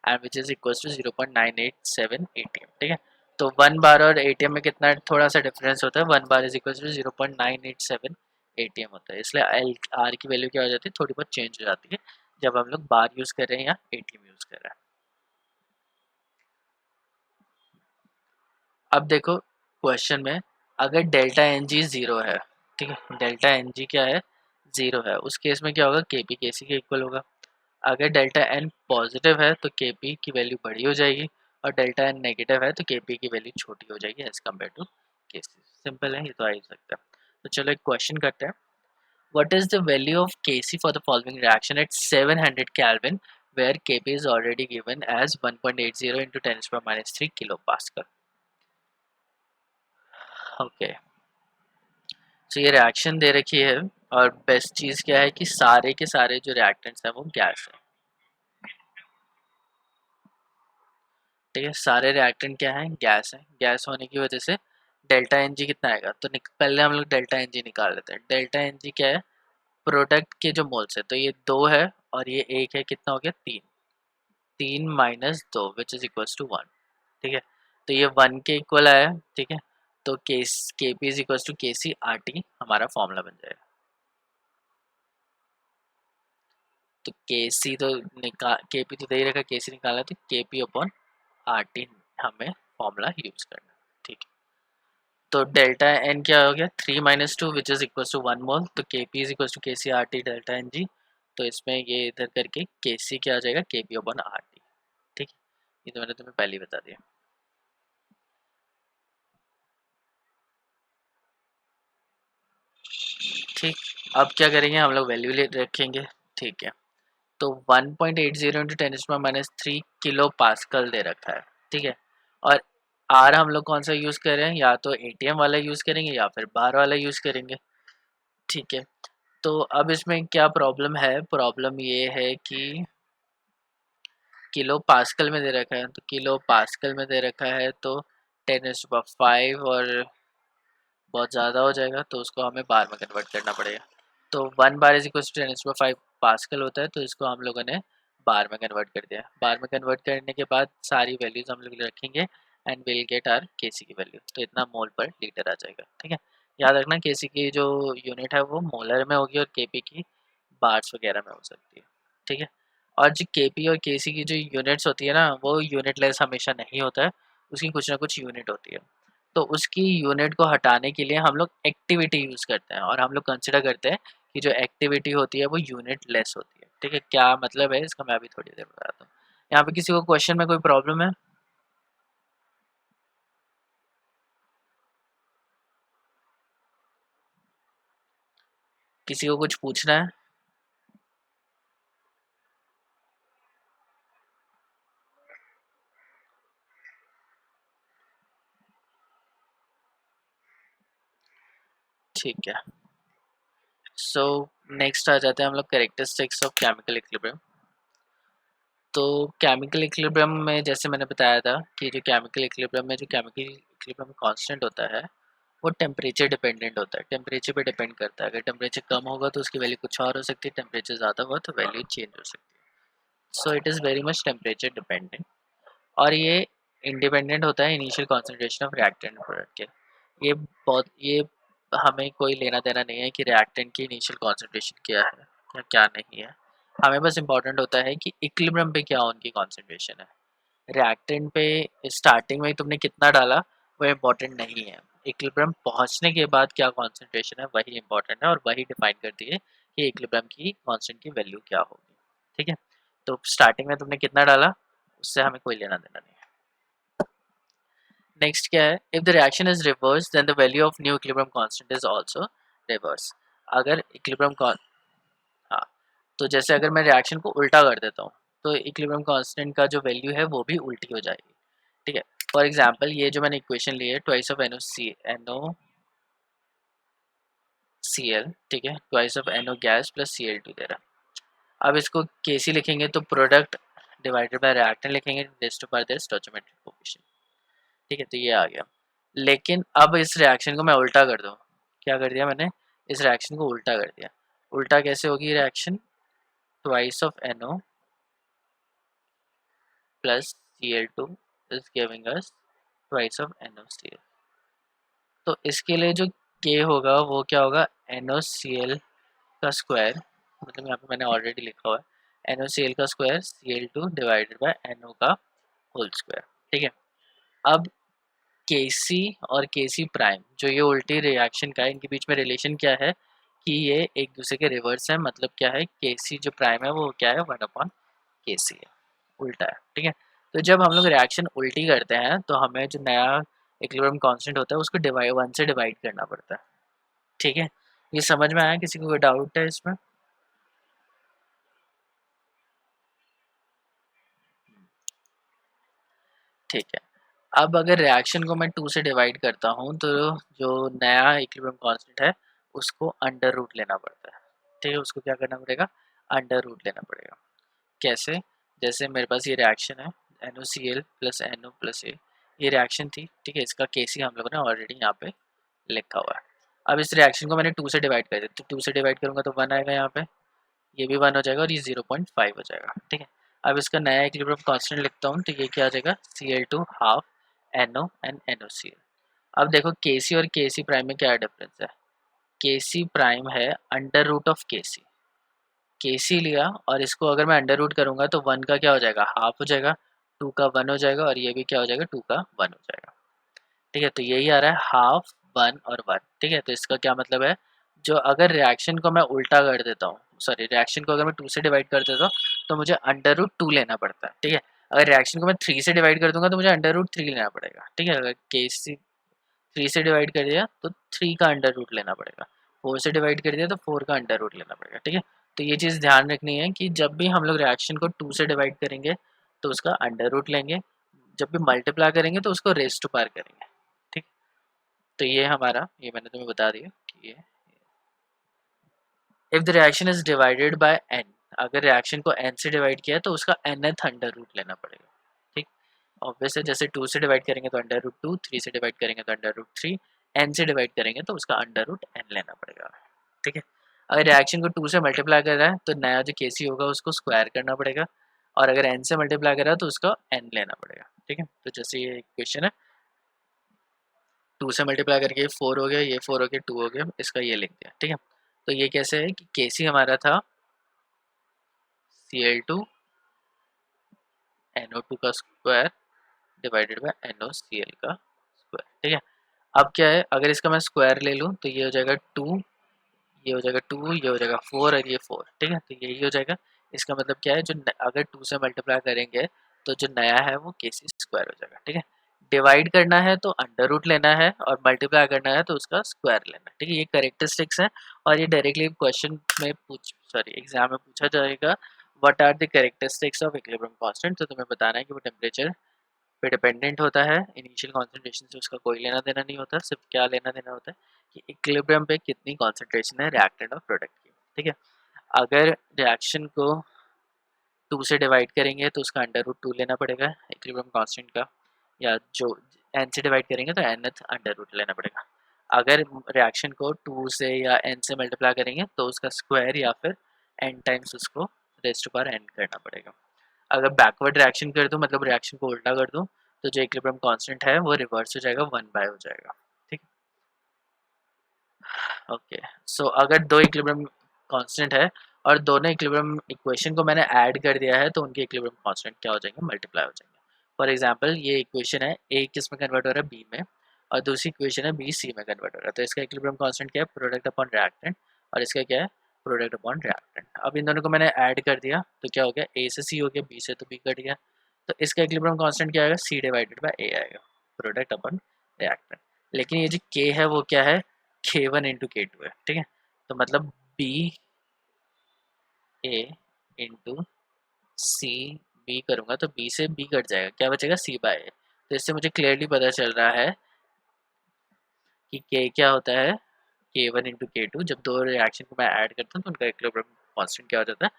and which is equal to 0.987 ATM. ठीक है, तो 1 बार और एटीएम में कितना थोड़ा सा डिफरेंस होता है, 1 bar is equal to 0.987 ATM होता है, इसलिए एल आर की वैल्यू क्या हो जाती है, थोड़ी बहुत चेंज हो जाती है जब हम लोग बार यूज़ कर रहे हैं या एटीएम यूज़ कर रहे हैं। अब देखो क्वेश्चन में, अगर डेल्टा एन जी ज़ीरो है, ठीक है, डेल्टा एन जी क्या है, ज़ीरो है, उस केस में क्या होगा, के पी के सी के इक्वल होगा। अगर डेल्टा एन पॉजिटिव है तो के पी की वैल्यू बड़ी हो जाएगी, और डेल्टा एन नेगेटिव है तो के पी की वैल्यू छोटी हो जाएगी as compare to K C. Simple है, ये तो आ ही सकता है। तो चलो एक क्वेश्चन करते हैं, what is the value of K C for the following reaction at 700 kelvin where Kp is already given as 1.80 into 10⁻³ kilo pascal. Okay, तो ये रिएक्शन दे रखी है, और बेस्ट चीज़ क्या है कि सारे के सारे जो रिएक्टेंट्स हैं वो गैस है। ठीक है, सारे रिएक्टेंट क्या हैं, गैस है, गैस होने की वजह से डेल्टा एन जी कितना आएगा, तो पहले हम लोग डेल्टा एन जी निकाल लेते हैं। डेल्टा एन जी क्या है, प्रोडक्ट के जो मोल्स है, तो ये 2 है और ये 1 है, कितना हो गया 3, 3 minus 2 which is equals to 1। ठीक है, तो ये 1 के इक्वल आया। ठीक है, तो K P is equals to K C R T हमारा फॉर्मूला बन जाएगा। तो के सी तो के पी तो दे ही रखा, के सी निकाला तो K P upon R T हमें फॉर्मूला यूज करना। ठीक है, तो डेल्टा एन क्या हो गया 3 minus 2 which is equal to 1 mole, तो K P is equal to K C R T delta N g, तो इसमें ये इधर करके के सी क्या आ जाएगा, के पी अपॉन आर टी। ठीक है, ये तो मैंने तुम्हें पहले ही बता दिया। ठीक, अब क्या करेंगे, हम लोग वैल्यू ले रखेंगे। ठीक है, तो 1.80 इंटू 10⁻³ किलो पास्कल दे रखा है। ठीक है, और आर हम लोग कौन सा यूज़ कर रहे हैं, या तो एटीएम वाला यूज़ करेंगे या फिर बार वाला यूज़ करेंगे। ठीक है, तो अब इसमें क्या प्रॉब्लम है, प्रॉब्लम ये है कि किलो पास्कल में दे रखा है, तो किलो पास्कल में दे रखा है तो 10⁵ और बहुत ज़्यादा हो जाएगा, तो उसको हमें बार में कन्वर्ट करना पड़ेगा। तो 1 bar is equal to 10⁵ pascal होता है, तो इसको हम लोगों ने बार में कन्वर्ट कर दिया। बार में कन्वर्ट करने के बाद सारी वैल्यूज हम लोग रखेंगे एंड विल गेट आर केसी की वैल्यू। तो इतना मोल पर लीटर आ जाएगा। ठीक है, याद रखना केसी की जो यूनिट है वो मोलर में होगी और केपी की बार्स वगैरह में हो सकती है। ठीक है, और जो केपी और केसी की जो यूनिट्स होती है ना, वो यूनिट लेस हमेशा नहीं होता है, उसकी कुछ ना कुछ यूनिट होती है। तो उसकी यूनिट को हटाने के लिए हम लोग एक्टिविटी यूज़ करते हैं, और हम लोग कंसिडर करते हैं कि जो एक्टिविटी होती है वो यूनिट लेस होती है। ठीक है, क्या मतलब है इसका मैं अभी थोड़ी देर बताता हूँ। यहाँ पे किसी को क्वेश्चन में कोई प्रॉब्लम है? किसी को कुछ पूछना है? ठीक है, सो नेक्स्ट आ जाते हैं हम लोग कैरेक्टरिस्टिक्स ऑफ केमिकल इक्विलिब्रियम। तो केमिकल इक्विलिब्रियम में जैसे मैंने बताया था कि जो केमिकल इक्विलिब्रियम में जो केमिकल इक्विलिब्रियम कांस्टेंट होता है वो टेम्परेचर डिपेंडेंट होता है, टेम्परेचर पे डिपेंड करता है। अगर टेम्परेचर कम होगा तो उसकी वैल्यू कुछ और हो सकती है, टेम्परेचर ज़्यादा हुआ तो वैल्यू चेंज हो सकती है। So it is very much temperature dependent, और ये इंडिपेंडेंट होता है initial concentration of reactant product के। ये हमें कोई लेना देना नहीं है कि रिएक्टेंट की इनिशियल कॉन्सेंट्रेशन क्या है या क्या नहीं है। हमें बस इम्पॉर्टेंट होता है कि इक्विलिब्रियम पे क्या उनकी कॉन्सेंट्रेशन है। रिएक्टेंट पे स्टार्टिंग में तुमने कितना डाला वो इम्पोर्टेंट नहीं है, इक्विलिब्रियम पहुंचने के बाद क्या कॉन्सेंट्रेशन है वही इंपॉर्टेंट है, और वही डिफाइन करती है कि इक्विलिब्रियम की कांस्टेंट की वैल्यू क्या होगी। ठीक है, तो स्टार्टिंग में तुमने कितना डाला उससे हमें कोई लेना देना नहीं है। नेक्स्ट क्या है, if the reaction is reverse then the value of new equilibrium constant is also reverse. अगर इक्विलिब्रियम कॉन हाँ, तो जैसे अगर मैं रिएक्शन को उल्टा कर देता हूँ तो इक्विलिब्रियम कांस्टेंट का जो वैल्यू है वो भी उल्टी हो जाएगी। ठीक है, फॉर एग्जांपल ये जो मैंने इक्वेशन ली है ट्वाइस ऑफ NaCl, ठीक है, twice of NO gas plus Cl2 दे रहा है। अब इसको Kc लिखेंगे तो प्रोडक्ट डिवाइडेड बाय रिएक्टेंट लिखेंगे, रेस्ट बाय द स्टोइचोमेट्रिक कोएफिशिएंट। ठीक है, तो ये आ गया। लेकिन अब इस रिएक्शन को मैं उल्टा कर दूँ, क्या कर दिया मैंने, इस रिएक्शन को उल्टा कर दिया। उल्टा कैसे होगी reaction, twice of NO plus Cl2 is giving us twice of NaCl। तो इसके लिए जो K होगा वो क्या होगा, NaCl का स्क्वायर, मतलब यहाँ पे मैंने ऑलरेडी लिखा हुआ है NaCl का square Cl2 divided by NO का होल स्क्वायर। ठीक है, अब Kc और Kc प्राइम जो ये उल्टी रिएक्शन का है, इनके बीच में रिलेशन क्या है कि ये एक दूसरे के रिवर्स है। मतलब क्या है, Kc जो प्राइम है वो क्या है, 1/Kc है, उल्टा है। ठीक है, तो जब हम लोग रिएक्शन उल्टी करते हैं तो हमें जो नया इक्विलिब्रियम कांस्टेंट होता है उसको डिवाइड 1 से डिवाइड करना पड़ता है। ठीक है, ये समझ में आया? किसी को कोई डाउट है इसमें? ठीक है, अब अगर रिएक्शन को मैं 2 से डिवाइड करता हूँ तो जो नया इक्विलिब्रियम कांस्टेंट है उसको अंडर रूट लेना पड़ता है। ठीक है, उसको क्या करना पड़ेगा, अंडर रूट लेना पड़ेगा। कैसे, जैसे मेरे पास ये रिएक्शन है NaCl plus NO plus A, ये रिएक्शन थी। ठीक है, इसका Kc हम लोगों ने ऑलरेडी यहाँ पे लिखा हुआ है। अब इस रिएक्शन को मैंने 2 से डिवाइड कर दिया, तो 2 से डिवाइड करूँगा तो 1 आएगा यहाँ पे, ये भी 1 हो जाएगा और ये 0.5 हो जाएगा। ठीक है, अब इसका नया इक्विलिब्रियम कांस्टेंट लिखता हूँ तो ये क्या आ जाएगा, Cl2 half NO and NaCl। अब देखो Kc और Kc प्राइम में क्या डिफरेंस है, Kc प्राइम है under root of Kc। Kc लिया और इसको अगर मैं अंडर रूट करूंगा तो 1 का क्या हो जाएगा, हाफ हो जाएगा, 2 का 1 हो जाएगा और ये भी क्या हो जाएगा, 2 का 1 हो जाएगा। ठीक है, तो यही आ रहा है हाफ 1 और 1। ठीक है, तो इसका क्या मतलब है, जो अगर रिएक्शन को मैं उल्टा कर देता हूँ, सॉरी रिएक्शन को अगर मैं 2 से डिवाइड कर देता हूँ तो मुझे अंडर रूट 2 लेना पड़ता है। ठीक है, अगर रिएक्शन को मैं 3 से डिवाइड कर दूंगा तो मुझे अंडर रूट 3 लेना पड़ेगा। ठीक है, अगर Kc 3 से डिवाइड कर दिया तो 3 का अंडर रूट लेना पड़ेगा, 4 से डिवाइड कर दिया तो 4 का अंडर रूट लेना पड़ेगा। ठीक है, तो ये चीज़ ध्यान रखनी है कि जब भी हम लोग रिएक्शन को 2 से डिवाइड करेंगे तो उसका अंडर रूट लेंगे, जब भी मल्टीप्लाई करेंगे तो उसको रेस टू पार करेंगे। ठीक, तो ये हमारा, ये मैंने तुम्हें बता दिया कि ये if the reaction is divided by n, अगर रिएक्शन को n से डिवाइड किया है तो उसका nth अंडर रूट लेना पड़ेगा। ठीक, ऑब्वियस है, जैसे 2 से डिवाइड करेंगे तो अंडर रूट 2, 3 से डिवाइड करेंगे तो अंडर रूट 3, n से डिवाइड करेंगे तो उसका अंडर रूट n लेना पड़ेगा। ठीक है, अगर रिएक्शन को 2 से मल्टीप्लाई कर रहा है तो नया जो Kc होगा उसको स्क्वायर करना पड़ेगा, और अगर n से मल्टीप्लाई करा तो उसका n लेना पड़ेगा। ठीक है, तो जैसे ये इक्वेशन है, 2 से मल्टीप्लाई करके 4 हो गया, ये 4 हो गया, 2 हो गया, इसका ये लिख दिया। ठीक है, तो ये कैसे है कि Kc हमारा था Cl2 NO2 का स्क्वायर डिवाइडेड बाय NOCl का स्क्वायर। ठीक है, अब क्या है, अगर इसका मैं स्क्वायर ले लूँ तो ये हो जाएगा 2, ये हो जाएगा 2, ये हो जाएगा 4 और ये 4। ठीक है, तो यही हो जाएगा। इसका मतलब क्या है, जो अगर 2 से मल्टीप्लाई करेंगे तो जो नया है वो Kc स्क्वायर हो जाएगा। ठीक है, डिवाइड करना है तो अंडर रूट लेना है और मल्टीप्लाई करना है तो उसका स्क्वायर लेना है। ठीक है, ये करेक्टरिस्टिक्स है और ये डायरेक्टली क्वेश्चन में एग्जाम में पूछा जाएगा, what are the characteristics of equilibrium constant. तो तुम्हें बताना है कि वो टेम्परेचर पे डिपेंडेंट होता है, इनिशियल कॉन्सेंट्रेशन से उसका कोई लेना देना नहीं होता, सिर्फ क्या लेना देना होता है कि इक्विलिब्रियम पे कितनी कॉन्सेंट्रेशन है रिएक्टेंट और प्रोडक्ट की। ठीक है, अगर रिएक्शन को 2 से डिवाइड करेंगे तो उसका अंडर रूट 2 लेना पड़ेगा इक्विलिब्रियम कांस्टेंट का, या जो n से डिवाइड करेंगे तो nth अंडर रूट लेना पड़ेगा। अगर रिएक्शन को 2 से या n से मल्टीप्लाई करेंगे तो उसका स्क्वायर या फिर n टाइम्स उसको रेज़ टू पावर n करना पड़ेगा। अगर बैकवर्ड रिएक्शन कर दूं, मतलब रिएक्शन को उल्टा कर दूं, तो जो इक्विलिब्रियम कांस्टेंट है वो रिवर्स हो जाएगा, 1 बाय हो जाएगा। ठीक, ओके। सो अगर दो इक्विलिब्रियम कांस्टेंट है और दोनों इक्विलिब्रियम इक्वेशन को मैंने ऐड कर दिया है तो उनके इक्विलिब्रियम कांस्टेंट क्या हो जाएंगे, मल्टीप्लाई हो जाएंगे। फॉर एग्जांपल ये इक्वेशन है, ए किस में कन्वर्ट हो रहा है, बी में, और दूसरी इक्वेशन है बी सी में कन्वर्ट हो रहा है, तो इसका इक्विलिब्रियम कांस्टेंट क्या है, प्रोडक्ट अपॉन रिएक्टेंट, और इसका क्या है, प्रोडक्ट अपॉन रिएक्टेंट। अब इन दोनों को मैंने ऐड कर दिया तो क्या हो गया, ए से सी हो गया, बी से तो बी कट गया, तो इसका इक्विलिब्रियम कांस्टेंट क्या आएगा, सी डिवाइडेड बाय ए आएगा, प्रोडक्ट अपॉन रिएक्टेंट। लेकिन ये जो के है वो क्या है, K1 इंटू K2 है। ठीक है, तो मतलब बी ए इंटू सी बी करूँगा तो बी से बी कट जाएगा, क्या बचेगा, सी बाय ए। तो इससे मुझे क्लियरली पता चल रहा है कि के क्या होता है, K1 इंटू K2। जब दो रिएक्शन को मैं ऐड करता हूँ तो उनका इक्विलिब्रियम कांस्टेंट क्या हो जाता है,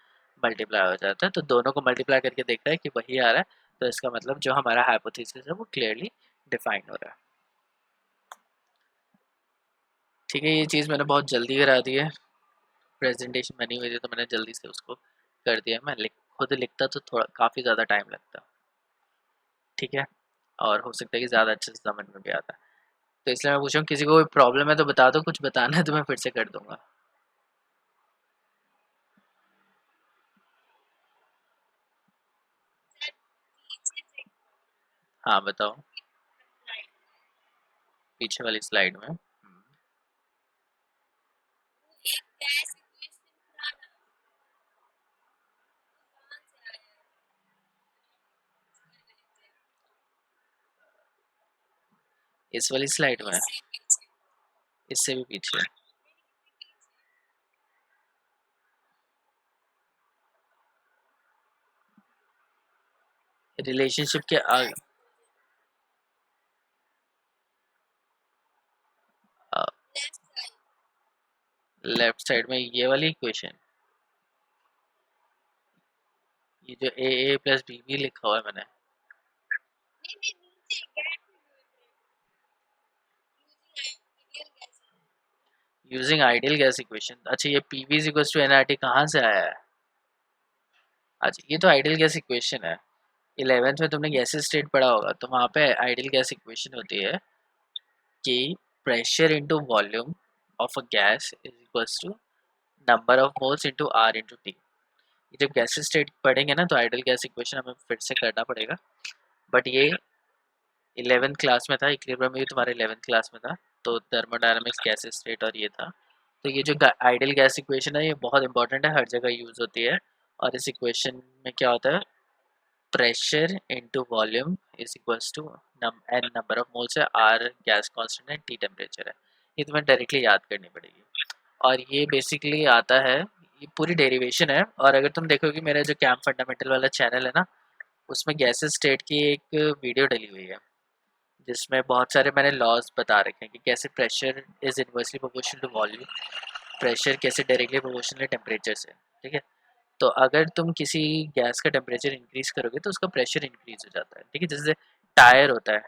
मल्टीप्लाई हो जाता है। तो दोनों को मल्टीप्लाई करके देख रहा है कि वही आ रहा है, तो इसका मतलब जो हमारा हाइपोथेसिस है वो क्लियरली डिफाइन हो रहा है। ठीक है, ये चीज़ मैंने बहुत जल्दी करा दी है, प्रेजेंटेशन बनी हुई थी तो मैंने जल्दी से उसको कर दिया। मैं खुद लिखता तो थोड़ा काफ़ी ज़्यादा टाइम लगता। ठीक है, और हो सकता है कि ज़्यादा अच्छे से समझ में भी आता। तो इसलिए मैं पूछ रहा हूँ, किसी को कोई प्रॉब्लम है तो बता दो, कुछ बताना है तो मैं फिर से कर दूंगा। हाँ बताओ, पीछे वाली स्लाइड में। इस वाली स्लाइड में, इससे भी पीछे। रिलेशनशिप के लेफ्ट साइड में ये वाली इक्वेशन, ये जो ए प्लस बी बी लिखा हुआ है मैंने, यूजिंग आइडियल गैस इक्वेशन। अच्छा, ये P V is equal to n R T कहाँ से आया है? अच्छा, ये तो आइडियल गैस इक्वेशन है। 11th में तुमने गैसेस स्टेट पढ़ा होगा, तो वहाँ पे आइडियल गैस इक्वेशन होती है कि pressure into volume of a gas is equals to number of moles into R into T. जब गैसेस स्टेट पढ़ेंगे ना तो आइडियल गैस इक्वेशन हमें फिर से करना पड़ेगा, बट ये 11th क्लास में था, इक्विलिब्रियम भी तुम्हारे 11th क्लास में था, तो थर्मोडायनामिक्स गैसेस स्टेट और ये था। तो ये जो आइडियल गैस इक्वेशन है ये बहुत इंपॉर्टेंट है, हर जगह यूज होती है। और इस इक्वेशन में क्या होता है, pressure into volume is equals to n number of moles है, आर गैस कांस्टेंट है, टी टेम्परेचर है। ये तुम्हें डायरेक्टली याद करनी पड़ेगी। और ये बेसिकली आता है, ये पूरी डेरिवेशन है। और अगर तुम देखोगे मेरा जो कैंप फंडामेंटल वाला चैनल है ना, उसमें गैसेस स्टेट की एक वीडियो डली हुई है जिसमें बहुत सारे मैंने लॉज बता रखे हैं कि कैसे pressure is inversely proportional to volume, pressure कैसे डायरेक्टली प्रोपोर्शनल है टेम्परेचर से। ठीक है, तो अगर तुम किसी गैस का टेम्परेचर इंक्रीज करोगे तो उसका प्रेशर इंक्रीज हो जाता है। ठीक है, जैसे टायर होता है,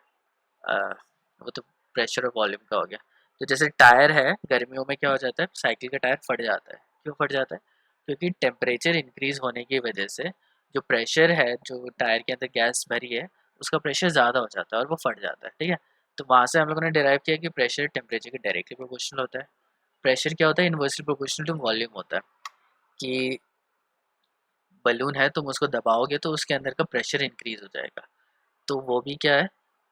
वो तो प्रेशर और वॉल्यूम का हो गया। तो जैसे टायर है, गर्मियों में क्या हो जाता है, साइकिल का टायर फट जाता है। क्यों फट जाता है, क्योंकि टेम्परेचर इंक्रीज होने की वजह से जो प्रेशर है, जो टायर के अंदर गैस भरी है, उसका प्रेशर ज़्यादा हो जाता है और वो फट जाता है, ठीक है। तो वहाँ से हम लोगों ने डिराइव किया कि प्रेशर टेम्परेचर के डायरेक्टली प्रोपोर्शनल होता है। प्रेशर क्या होता है? इन्वर्सली प्रोपोर्शनल टू वॉल्यूम होता है, कि बलून है, तुम उसको दबाओगे तो उसके अंदर का प्रेशर इंक्रीज हो जाएगा। तो वो भी क्या है?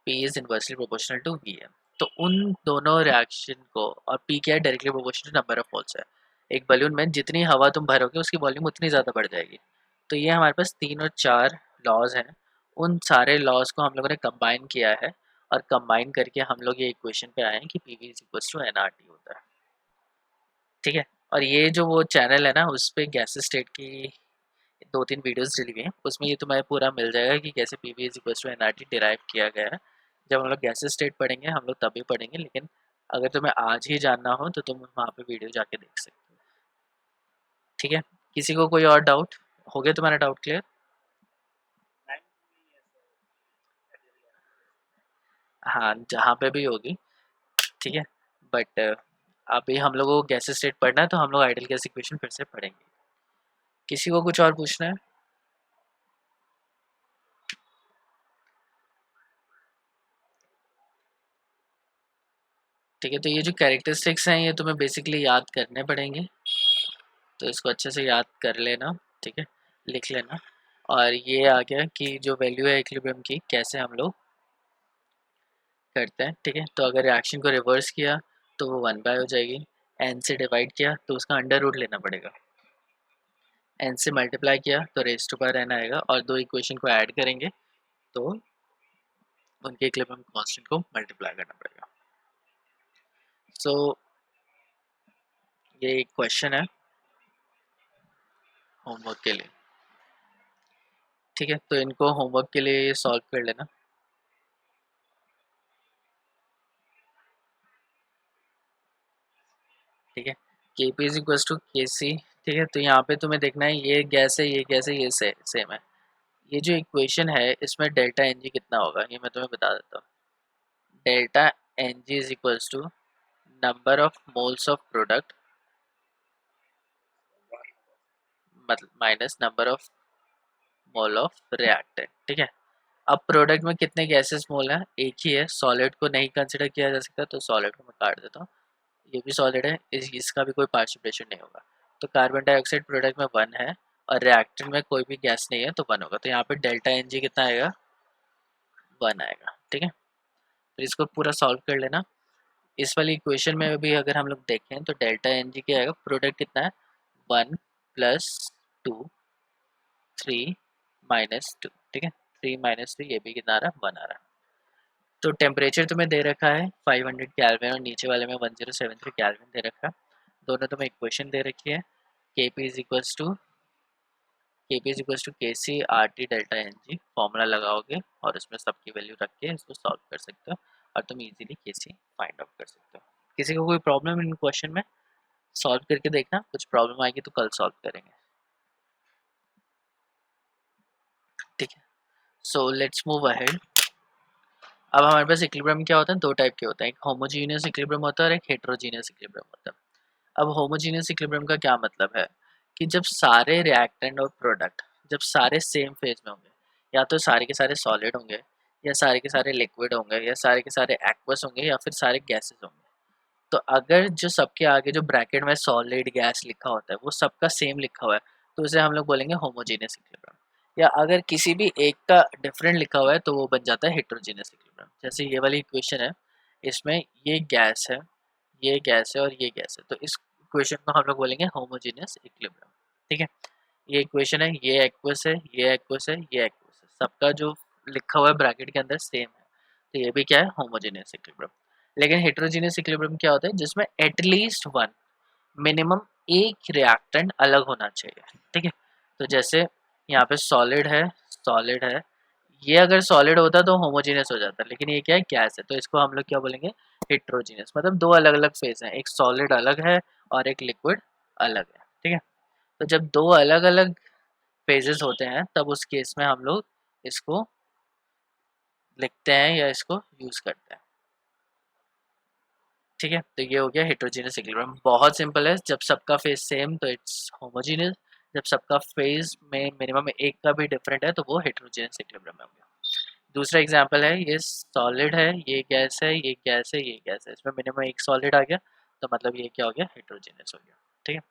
P is inversely proportional to Vm। तो उन दोनों रिएक्शन को, और P क्या है? Directly proportional to number of moles है। एक बलून में जितनी हवा तुम भरोगे उसकी वॉल्यूम उतनी ज़्यादा बढ़ जाएगी। तो ये हमारे पास 3 और 4 लॉज हैं। उन सारे लॉज को हम लोगों ने कंबाइन किया है, और कंबाइन करके हम लोग ये इक्वेशन पे आए हैं कि P V is equals to n R T होता है, ठीक है। और ये जो वो चैनल है ना, उस पर गैस स्टेट की 2-3 वीडियोस डली हुई हैं, उसमें ये तुम्हें पूरा मिल जाएगा कि कैसे P V is equals to n R T derive किया गया है। जब हम लोग गैस स्टेट पढ़ेंगे हम लोग तभी पढ़ेंगे, लेकिन अगर तुम्हें आज ही जानना हो तो तुम वहाँ पे वीडियो जाके देख सकते हो, ठीक है। किसी को कोई और डाउट? हो गया तुम्हारा डाउट क्लियर? हाँ, जहाँ पे भी होगी, ठीक है। बट अभी हम लोगों को गैस स्टेट पढ़ना है, तो हम लोग आइडियल गैस इक्वेशन फिर से पढ़ेंगे। किसी को कुछ और पूछना है? ठीक है, तो ये जो कैरेक्टरिस्टिक्स हैं ये तुम्हें बेसिकली याद करने पड़ेंगे, तो इसको अच्छे से याद कर लेना, ठीक है, लिख लेना। और ये आ गया कि जो वैल्यू है इक्विलिब्रियम की, कैसे हम लोग करते हैं, ठीक है। तो अगर रिएक्शन को रिवर्स किया तो वो 1/, हो जाएगी। एन से डिवाइड किया तो उसका अंडर रूट लेना पड़ेगा। एन से मल्टीप्लाई किया तो रेज टू पावर एन आएगा, और दो इक्वेशन को ऐड करेंगे तो उनके इक्विलिब्रियम कांस्टेंट को मल्टीप्लाई करना पड़ेगा। सो ये एक क्वेश्चन है होमवर्क के लिए, ठीक है। तो इनको होमवर्क के लिए सॉल्व कर लेना, ठीक है। के P is equal to K सी, ठीक है। तो यहाँ पे तुम्हें देखना है ये गैस है, ये गैस है, ये सेम है। ये जो इक्वेशन है इसमें डेल्टा एन जी कितना होगा ये मैं तुम्हें बता देता हूँ। Delta N G is equal to number of moles of product, मतलब minus number of mole of reactant, ठीक है। अब प्रोडक्ट में कितने गैसेस मोल हैं? एक ही है। सॉलिड को नहीं कंसिडर किया जा सकता, तो सॉलिड को मैं काट देता हूँ। ये भी सॉलिड है, इसका भी कोई पार्टिसिपेशन नहीं होगा। तो कार्बन डाइऑक्साइड प्रोडक्ट में 1 है, और रिएक्टेंट में कोई भी गैस नहीं है, तो 1 होगा। तो यहाँ पे डेल्टा एन जी कितना आएगा? 1 आएगा, ठीक है। तो इसको पूरा सॉल्व कर लेना। इस वाली इक्वेशन में भी अगर हम लोग देखें तो डेल्टा एन जी क्या आएगा? प्रोडक्ट कितना है? 1 + 2 3 -2, ठीक है। 3 -3, ये भी कितना आ रहा है? 1 आ रहा है। तो टेम्परेचर तुम्हें दे रखा है 500 केल्विन, और नीचे वाले में 1073 केल्विन दे रखा है। दोनों तुम्हें इक्वेशन दे रखी है। के P is equals to K C R T delta N g, formula लगाओगे और उसमें सबकी वैल्यू रख के इसको सॉल्व कर सकते हो, और तुम इजीली के सी फाइंड आउट कर सकते हो। किसी को कोई प्रॉब्लम इन क्वेश्चन में? सॉल्व करके देखना, कुछ प्रॉब्लम आएगी तो कल सॉल्व करेंगे, ठीक है। So let's move ahead. अब हमारे पास इक्विलिब्रियम क्या होता है? दो टाइप के होते हैं, एक होमोजीनियस इक्विलिब्रियम होता है और एक हेटेरोजीनियस इक्विलिब्रियम होता है। अब होमोजीनियस इक्विलिब्रियम का क्या मतलब है? कि जब सारे रिएक्टेंट और प्रोडक्ट जब सारे सेम फेज में होंगे, या तो सारे के सारे सॉलिड होंगे, या सारे के सारे लिक्विड होंगे, या सारे के सारे एक्वस होंगे, या फिर सारे गैसेस होंगे। तो अगर जो सबके आगे जो ब्रैकेट में सॉलिड गैस लिखा होता है वो सबका सेम लिखा हुआ है, तो उसे हम लोग बोलेंगे होमोजीनियस इक्विलिब्रियम। या अगर किसी भी एक का डिफरेंट लिखा हुआ है तो वो बन जाता है हेटेरोजीनियस इक्विलिब्रियम। जैसे ये वाली इक्वेशन है, इसमें ये गैस है, ये गैस है, और ये गैस है, तो इस इक्वेशन को हम लोग बोलेंगे होमोजीनियस इक्विलिब्रियम, ठीक है। ये इक्वेशन है, ये एक्वस है, ये एक्वस है, ये एक्वस है, सबका जो लिखा हुआ है ब्रैकेट के अंदर सेम है, तो ये भी क्या है? Homogeneous equilibrium. लेकिन हेटेरोजीनियस इक्विलिब्रियम क्या होता है? जिसमें एटलीस्ट वन, मिनिमम एक रिएक्टेंट अलग होना चाहिए, ठीक है। तो जैसे यहाँ पे सॉलिड है, ये अगर सॉलिड होता तो होमोजीनियस हो जाता, लेकिन ये क्या है? गैस है, तो इसको हम लोग क्या बोलेंगे? हेटेरोजीनियस। मतलब दो अलग अलग फेज हैं, एक सॉलिड अलग है और एक लिक्विड अलग है, ठीक है। तो जब दो अलग अलग फेजेस होते हैं तब उस केस में हम लोग इसको लिखते हैं या इसको यूज करते हैं, ठीक है। तो ये हो गया हेटेरोजीनियस इक्विलिब्रियम। बहुत सिंपल है, जब सबका फेज सेम तो इट्स होमोजीनियस, जब सबका फेज में मिनिमम एक का भी डिफरेंट है तो वो हेटेरोजेनस इक्विलिब्रियम में हो गया। दूसरा एग्जांपल है, ये सॉलिड है, ये गैस है, ये गैस है, ये गैस है, इसमें मिनिमम एक सॉलिड आ गया तो मतलब ये क्या हो गया, हेटेरोजेनस हो गया। ठीक है।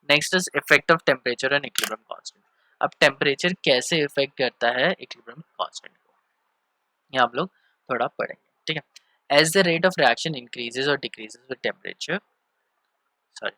Next is effect of temperature and equilibrium constant. अब टेम्परेचर कैसे इफेक्ट करता है इक्विलिब्रियम कांस्टेंट को, ये हम लोग थोड़ा पढ़ेंगे। ठीक है। As the rate of reaction increases और डिक्रीजेज विद टेम्परेचर, सॉरी,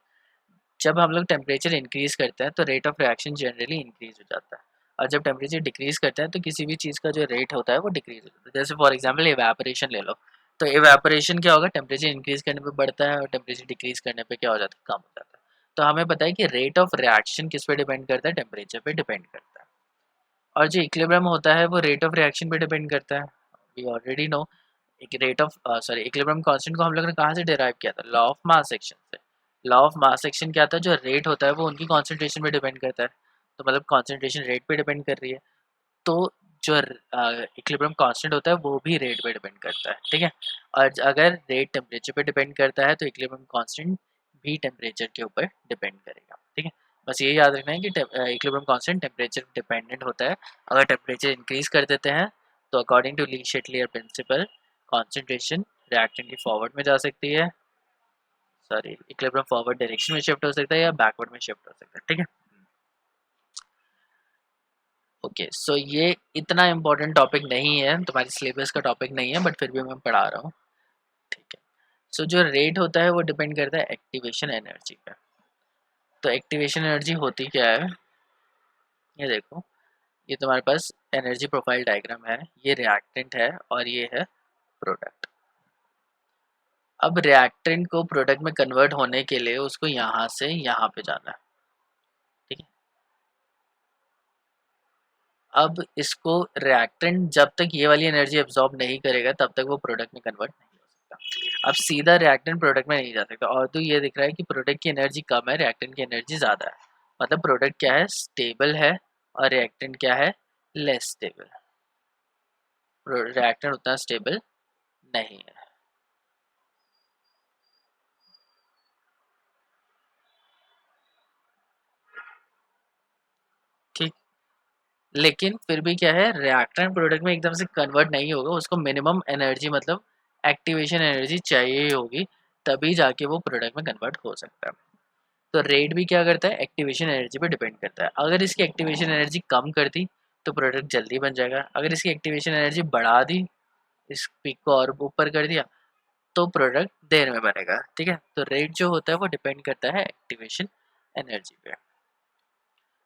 जब हम लोग टेम्परेचर इंक्रीज करते हैं तो rate of reaction generally increase हो जाता है, और जब टेम्परेचर डिक्रीज करते हैं तो किसी भी चीज़ का जो रेट होता है वो डिक्रीज हो जाता है। जैसे फॉर एग्जांपल इवेपोरेशन ले लो, तो इवेपोरेशन क्या होगा, टेम्परेचर इंक्रीज करने पे बढ़ता है और टेम्परेचर डिक्रीज करने पे क्या हो जाता है, कम हो जाता है। तो हमें पता है कि रेट ऑफ रिएक्शन किस पे डिपेंड करता है, टेम्परेचर पे डिपेंड करता है। और जो इक्विलिब्रियम होता है वो रेट ऑफ रिएक्शन पे डिपेंड करता है। वी ऑलरेडी नो एक rate of sorry equilibrium constant को हम लोगों ने कहाँ से डिराइव किया था, लॉ ऑफ मास एक्शन से। लॉ ऑफ मास एक्शन क्या था, जो रेट होता है वो उनकी कॉन्सेंट्रेशन पे डिपेंड करता है, तो मतलब कॉन्सेंट्रेशन रेट पे डिपेंड कर रही है, तो जो इक्विलिब्रियम कांस्टेंट होता है वो भी रेट पे डिपेंड करता है। ठीक है। और अगर रेट टेम्परेचर पे डिपेंड करता है तो इक्विलिब्रियम कांस्टेंट भी टेम्परेचर के ऊपर डिपेंड करेगा। ठीक है। बस ये याद रखना है कि इक्विलिब्रियम कांस्टेंट टेम्परेचर डिपेंडेंट होता है। अगर टेम्परेचर इंक्रीज कर देते हैं तो according to Le Chatelier principle concentration reactant की फॉरवर्ड में जा सकती है, सॉरी इक्विलिब्रियम फॉरवर्ड डायरेक्शन में शिफ्ट हो सकता है या बैकवर्ड में शिफ्ट हो सकता है। ठीक है। ओके सो ये इतना इम्पोर्टेंट टॉपिक नहीं है, तुम्हारी सिलेबस का टॉपिक नहीं है, बट फिर भी मैं पढ़ा रहा हूँ। ठीक है। सो जो रेट होता है वो डिपेंड करता है एक्टिवेशन एनर्जी पे। तो एक्टिवेशन एनर्जी होती क्या है, ये देखो, ये तुम्हारे पास एनर्जी प्रोफाइल डायग्राम है, ये रिएक्टेंट है और ये है प्रोडक्ट। अब रिएक्टेंट को प्रोडक्ट में कन्वर्ट होने के लिए उसको यहाँ से यहाँ पे जाना है। ठीक है। अब इसको रिएक्टेंट जब तक ये वाली एनर्जी एब्जॉर्ब नहीं करेगा तब तक वो प्रोडक्ट में कन्वर्ट नहीं हो सकता। अब सीधा रिएक्टेंट प्रोडक्ट में नहीं जा सकता, और तो ये दिख रहा है कि प्रोडक्ट की एनर्जी कम है, रिएक्टेंट की एनर्जी ज़्यादा है, मतलब प्रोडक्ट क्या है, स्टेबल है, और रिएक्टेंट क्या है, लेस स्टेबल। रिएक्टेंट उतना स्टेबल नहीं है। ठीक। लेकिन फिर भी क्या है, रिएक्टेंट प्रोडक्ट में एकदम से कन्वर्ट नहीं होगा, उसको मिनिमम एनर्जी मतलब एक्टिवेशन एनर्जी चाहिए ही होगी, तभी जाके वो प्रोडक्ट में कन्वर्ट हो सकता है। तो रेट भी क्या करता है, एक्टिवेशन एनर्जी पे डिपेंड करता है। अगर इसकी एक्टिवेशन एनर्जी कम कर दी तो प्रोडक्ट जल्दी बन जाएगा, अगर इसकी एक्टिवेशन एनर्जी बढ़ा दी, इस पीक को और ऊपर कर दिया, तो प्रोडक्ट देर में बनेगा। ठीक है। तो रेट जो होता है वो डिपेंड करता है एक्टिवेशन एनर्जी पे।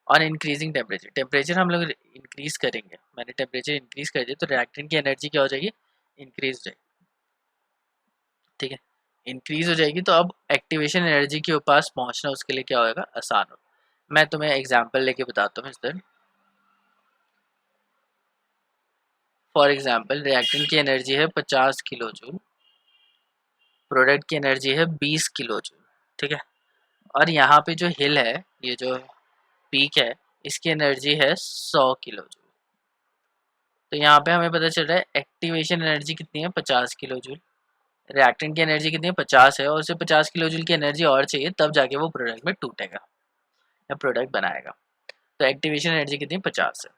और इंक्रीजिंग टेम्परेचर, टेम्परेचर हम लोग इंक्रीज करेंगे, मैंने टेम्परेचर इंक्रीज कर दिया तो रिएक्टेंट की एनर्जी क्या हो जाएगी, इंक्रीज हो जाएगी। ठीक है। इंक्रीज हो जाएगी तो अब एक्टिवेशन एनर्जी के पास पहुंचना उसके लिए क्या होगा, आसान होगा। मैं तुम्हें एग्जांपल लेके बताता हूँ इस दिन। फॉर एग्जांपल रिएक्टेंट की एनर्जी है 50 किलो जूल, प्रोडक्ट की एनर्जी है 20 किलो जूल। ठीक है। और यहाँ पे जो हिल है, ये जो पीक है, इसकी एनर्जी है 100 किलो जूल। तो यहाँ पे हमें पता चल रहा है एक्टिवेशन एनर्जी कितनी है, 50 किलो जूल, रिएक्टेंट की एनर्जी कितनी है, 50 है, और उसे 50 किलो जूल की एनर्जी और चाहिए तब जाके वो प्रोडक्ट में टूटेगा या प्रोडक्ट बनाएगा। तो एक्टिवेशन एनर्जी कितनी है, 50 है।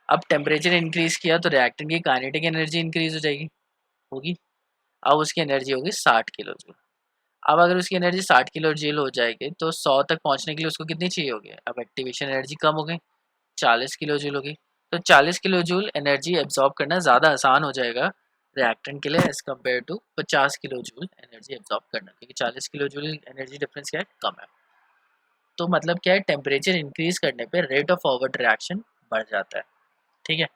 अब टेम्परेचर इंक्रीज किया तो रिएक्टेंट की काइनेटिक एनर्जी इंक्रीज हो जाएगी, होगी। अब उसकी एनर्जी होगी 60 किलो जूल। अब अगर उसकी एनर्जी 60 किलो जूल हो जाएगी तो 100 तक पहुंचने के लिए उसको कितनी चाहिए होगी, अब एक्टिवेशन एनर्जी कम हो गई, 40 किलो जूल होगी। तो 40 किलो जूल एनर्जी एब्जॉर्ब करना ज़्यादा आसान हो जाएगा रिएक्टेंट के लिए as compare to 50 kilo joule energy absorb करना, क्योंकि 40 किलो जूल एनर्जी डिफरेंस क्या है, कम है। तो मतलब क्या है, टेम्परेचर इंक्रीज करने पे रेट ऑफ फॉरवर्ड रिएक्शन बढ़ जाता है। ठीक है।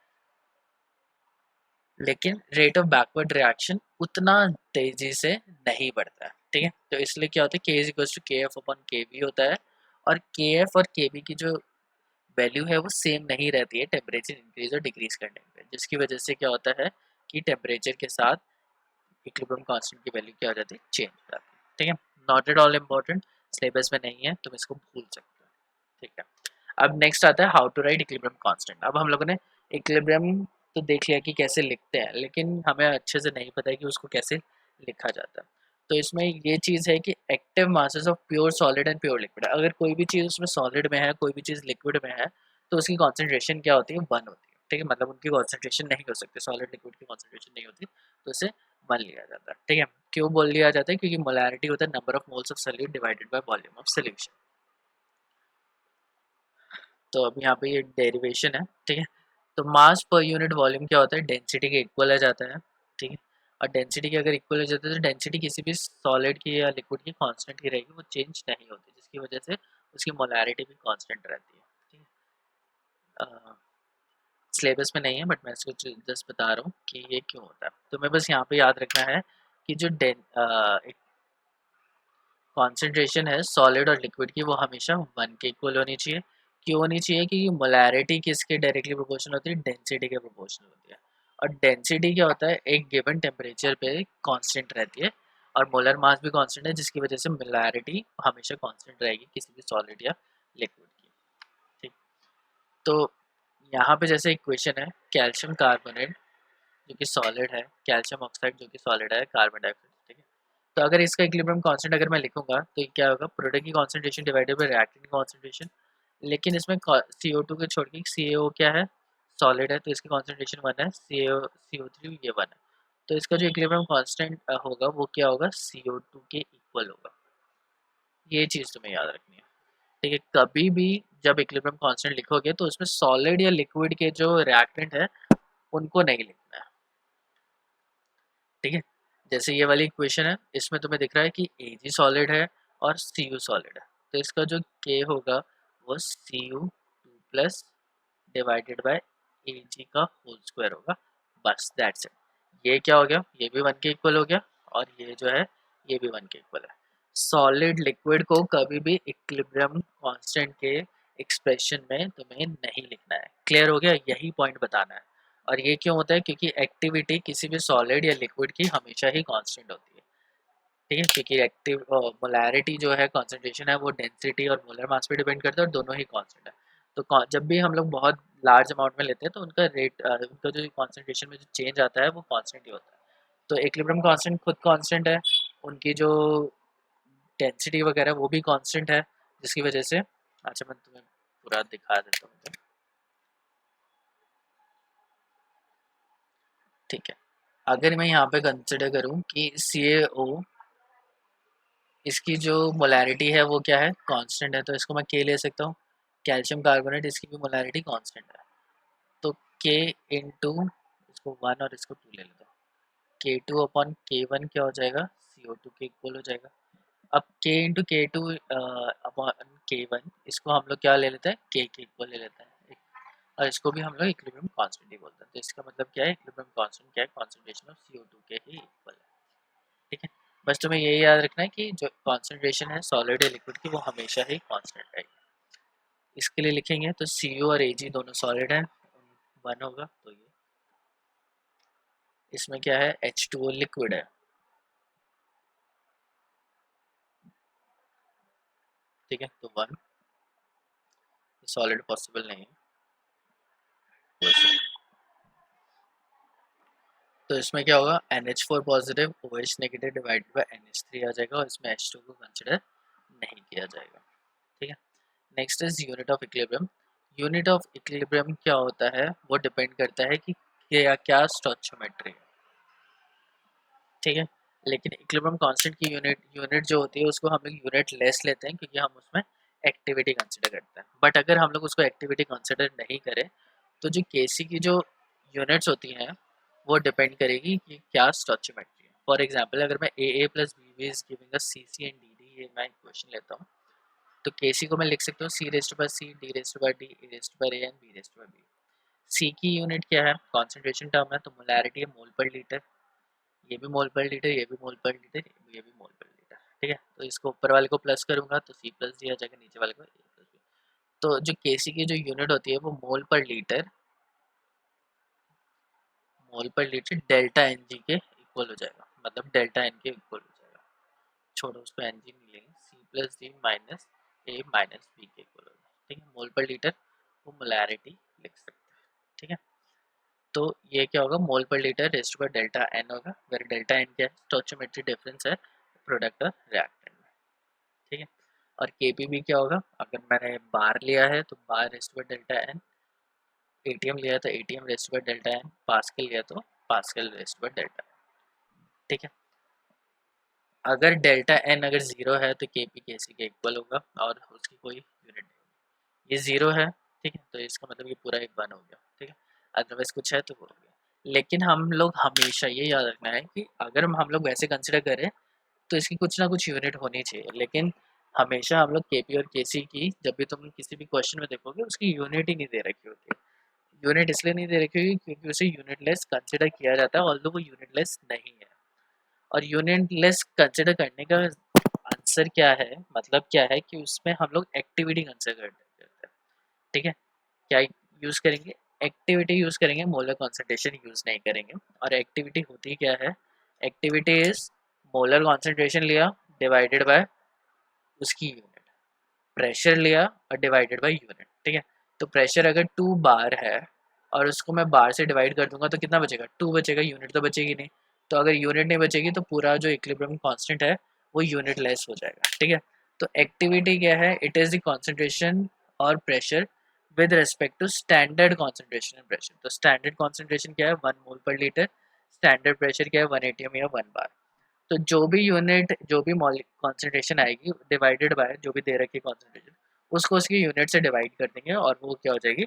लेकिन रेट ऑफ बैकवर्ड रिएक्शन उतना तेजी से नहीं बढ़ता है। ठीक है। तो इसलिए क्या होता है, के is equal to K f upon के वी होता है, और के एफ और के वी की जो वैल्यू है वो सेम नहीं रहती है टेम्परेचर इंक्रीज और डिक्रीज करने पे, जिसकी वजह से क्या होता है कि टेम्परेचर के साथ इक्विलिब्रियम कांस्टेंट की वैल्यू क्या हो जाती है, चेंज हो जाती है। ठीक है। Not at all important, syllabus में नहीं है, तुम इसको भूल सकते हो। ठीक है। अब नेक्स्ट आता है how to write equilibrium constant. अब हम लोगों ने इक्विलिब्रियम तो देख लिया कि कैसे लिखते हैं, लेकिन हमें अच्छे से नहीं पता है कि उसको कैसे लिखा जाता है। तो इसमें ये चीज़ है कि active masses of pure solid and pure liquid, अगर कोई भी चीज़ उसमें सॉलिड में है, कोई भी चीज़ लिक्विड में है, तो उसकी कॉन्सेंट्रेशन क्या होती है, 1 होती है। ठीक है, मतलब उनकी कॉन्सेंट्रेशन नहीं हो सकती, सॉलिड लिक्विड की कॉन्सेंट्रेशन नहीं होती, तो उसे 1 लिया जाता है। ठीक है, क्यों बोल लिया जाता है, क्योंकि मोलैरिटी होता है number of moles of solid divided by volume of solution. तो अब यहाँ पे ये डेरिवेशन है। ठीक है, तो मास पर यूनिट वॉल्यूम क्या होता है, डेंसिटी के इक्वल आ जाता है। ठीक है, और डेंसिटी के अगर इक्वल हो जाता है तो डेंसिटी किसी भी सॉलिड की या लिक्विड की कांस्टेंट ही रहेगी, वो चेंज नहीं होती, जिसकी वजह से उसकी मोलैरिटी भी कांस्टेंट रहती है। ठीक है, सिलेबस में नहीं है बट मैं इसको जस्ट बता रहा हूँ कि ये क्यों होता है। तो मैं बस यहाँ पे याद रखना है कि जो कॉन्सेंट्रेशन है सॉलिड और लिक्विड की, वो हमेशा 1 के इक्वल होनी चाहिए। क्यों होनी चाहिए, क्योंकि मोलैरिटी किसके डायरेक्टली प्रोपोर्शनल होती है, डेंसिटी के प्रोपोर्शनल होती है। और डेंसिटी क्या होता है, एक गिवन टेम्परेचर पे कांस्टेंट रहती है, और मोलर मास भी कांस्टेंट है, जिसकी वजह से मोलैरिटी हमेशा कांस्टेंट रहेगी किसी भी सॉलिड या लिक्विड की। ठीक, तो यहाँ पे जैसे इक्वेशन है, कैल्शियम कार्बोनेट जो कि सॉलिड है, कैल्शियम ऑक्साइड जो कि सॉलिड है, कार्बन डाइऑक्साइड। ठीक है, तो अगर इसका इक्विलिब्रियम कांस्टेंट अगर मैं लिखूंगा तो ये क्या होगा, प्रोडक्ट की कॉन्सेंट्रेशन डिवाइडेड बाय रिएक्टेंट की कॉन्सेंट्रेशन। लेकिन इसमें CO2 के छोड़ के CaO क्या है, सॉलिड है, तो इसकी कॉन्सेंट्रेशन 1 है, CO3 ये 1 है, तो इसका जो इक्विलिब्रियम कांस्टेंट होगा वो क्या होगा, CO2 के इक्वल होगा। ये चीज़ तुम्हें याद रखनी है। ठीक है, कभी भी जब इक्विलिब्रियम कांस्टेंट लिखोगे तो उसमें सॉलिड या लिक्विड के जो रिएक्टेंट है उनको नहीं लिखना है। ठीक है, जैसे ये वाली इक्वेशन है, इसमें तुम्हें दिख रहा है कि Ag सॉलिड है और Cu सॉलिड है, तो इसका जो K होगा वो Cu2 plus divided by Ag का होल स्क्वायर होगा। बस दैट्स इट। ये क्या हो गया, ये भी 1 के इक्वल हो गया, और ये जो है ये भी 1 के इक्वल है। सॉलिड लिक्विड को कभी भी इक्विलिब्रियम कांस्टेंट के एक्सप्रेशन में तुम्हें नहीं लिखना है। क्लियर हो गया, यही पॉइंट बताना है। और ये क्यों होता है, क्योंकि एक्टिविटी किसी भी सॉलिड या लिक्विड की हमेशा ही कांस्टेंट होती है। ठीक है, क्योंकि एक्टिव मोलैरिटी जो है, कंसंट्रेशन है, वो डेंसिटी और मोलर मास पे डिपेंड करता है, और दोनों ही कांस्टेंट है। तो जब भी हम लोग बहुत लार्ज अमाउंट में लेते हैं तो उनका रेट, उनका जो कंसंट्रेशन में जो चेंज आता है वो कांस्टेंट ही होता है। तो इक्विलिब्रियम कांस्टेंट खुद कांस्टेंट है, उनकी जो डेंसिटी वगैरह वो भी कांस्टेंट है, जिसकी वजह से, अच्छा मैं तुम्हें पूरा दिखा देता हूँ। ठीक है, अगर मैं यहाँ पे कंसिडर करूँ कि CaO इसकी जो मोलैरिटी है वो क्या है, कांस्टेंट है, तो इसको मैं K ले सकता हूँ। कैल्शियम कार्बोनेट इसकी भी मोलैरिटी कांस्टेंट है, तो K इंटू इसको 1 और इसको 2 ले लेता हूँ। K2 अपॉन K1 क्या हो जाएगा, CO2 के इक्वल हो जाएगा। अब K into K2 upon K1 इसको हम लोग क्या ले लेते हैं, K के इक्वल ले लेते हैं, और इसको भी हम लोग इक्विलिब्रियम कांस्टेंट ही बोलते हैं। तो इसका मतलब क्या है, इक्विलिब्रियम कांस्टेंट क्या है, कॉन्सेंट्रेशन ऑफ CO2 के ही इक्वल है। ठीक है, बस तुम्हें यही याद रखना है कि जो कॉन्सेंट्रेशन है सॉलिड या लिक्विड की वो हमेशा ही कांस्टेंट रहेगी। इसके लिए लिखेंगे तो CO और Ag दोनों सॉलिड है, 1 होगा, तो ये इसमें क्या है, H2O लिक्विड है। ठीक है, तो 1 सॉलिड पॉसिबल नहीं है, तो इसमें क्या होगा, NH4 positive OH negative divided by NH3 आ जाएगा, और इसमें H2 को कंसिडर नहीं किया जाएगा। ठीक है, next is unit of equilibrium. Unit of equilibrium क्या होता है, वो डिपेंड करता है कि क्या स्टोइचियोमेट्री है। ठीक है, लेकिन इक्विलिब्रियम कांस्टेंट की यूनिट यूनिट जो होती है उसको हम लोग यूनिट लेस लेते हैं, क्योंकि हम उसमें एक्टिविटी कंसिडर करते हैं। बट अगर हम लोग उसको एक्टिविटी कंसिडर नहीं करें तो जो केसी की जो यूनिट्स होती हैं वो डिपेंड करेगी कि क्या स्टोइचियोमेट्री है। फॉर एग्जांपल, अगर मैं A plus B is giving a C C and D D, ये मैं इक्वेशन लेता हूँ, तो के सी को मैं लिख सकता हूँ C raised by C, D raised by D, A raised by A and B raised by B. सी की यूनिट क्या है, कॉन्सेंट्रेशन टर्म है, तो मोलैरिटी है मोल पर लीटर, ये भी मोल पर लीटर, ये भी मोल पर लीटर, ये भी मोल पर लीटर। ठीक है, तो इसको ऊपर वाले को प्लस करूंगा तो सी प्लस दिया जाएगा, नीचे वाले को ए प्लस बी। तो जो के सी की जो यूनिट होती है वो मोल पर लीटर डेल्टा एन जी के इक्वल हो जाएगा, मतलब डेल्टा एन के इक्वल हो जाएगा। छोड़ो, उसको एन जी नहीं लेंगे, सी plus D minus A minus B के इक्वल हो जाएगा। ठीक है, मोल पर लीटर वो मोलैरिटी लिख सकते हैं। ठीक है, तो ये क्या होगा, मोल पर लीटर रेस्ट पर डेल्टा एन होगा, वेर डेल्टा एन क्या है, स्टोइचियोमेट्रिक डिफरेंस है प्रोडक्ट और रिएक्टेंट में, ठीक है। और केपीबी क्या होगा, अगर मैंने बार लिया है तो bar raised by delta N, ATM लिया तो ATM raised by delta N, pascal लिया तो पास्कल रेस्ट बाय डेल्टा, ठीक है। अगर डेल्टा एन अगर जीरो है तो केपी केसी के इक्वल होगा और उसकी कोई यूनिट नहीं होगी। ये जीरो है, ठीक है, तो इसका मतलब ये पूरा एक वन हो गया, ठीक है। अदरवाइज कुछ है तो वो हो गया। लेकिन हम लोग हमेशा ये याद रखना है कि अगर हम लोग वैसे कंसिडर करें तो इसकी कुछ ना कुछ यूनिट होनी चाहिए, लेकिन हमेशा हम लोग केपी और केसी की जब भी तुम किसी भी क्वेश्चन में देखोगे उसकी यूनिट ही नहीं दे रखी होती है। यूनिट इसलिए नहीं दे रखी होगी क्योंकि उसे यूनिटलेस कंसिडर किया जाता है, ऑल्दो वो यूनिटलेस नहीं है। और यूनिटलेस कंसिडर करने का आंसर क्या है, मतलब क्या है कि उसमें हम लोग एक्टिविटी कंसिडर करते हैं, ठीक है। क्या यूज़ करेंगे, एक्टिविटी यूज़ करेंगे, मोलर कॉन्सेंट्रेशन यूज़ नहीं करेंगे। और एक्टिविटी होती क्या है, एक्टिविटी इज मोलर कॉन्सेंट्रेशन लिया डिवाइडेड बाय उसकी यूनिट, प्रेशर लिया और डिवाइडेड बाय यूनिट, ठीक है। तो प्रेशर अगर 2 बार है और उसको मैं बार से डिवाइड कर दूंगा तो कितना बचेगा, 2 बचेगा, यूनिट तो बचेगी नहीं। तो अगर यूनिट नहीं बचेगी तो पूरा जो इक्विलिब्रियम कांस्टेंट है वो यूनिट लेस हो जाएगा, ठीक है। तो एक्टिविटी क्या है, इट इज़ द कॉन्सेंट्रेशन और pressure with respect to standard concentration and pressure. तो स्टैंडर्ड कॉन्सेंट्रेशन क्या है, 1 मोल/लीटर, स्टैंडर्ड प्रेशर क्या है, 1 atm या 1 बार। तो जो भी यूनिट, जो भी कॉन्सेंट्रेशन आएगी डिवाइडेड बाय जो भी दे रखी कॉन्सेंट्रेशन, उसको उसकी यूनिट से डिवाइड कर देंगे और वो क्या हो जाएगी,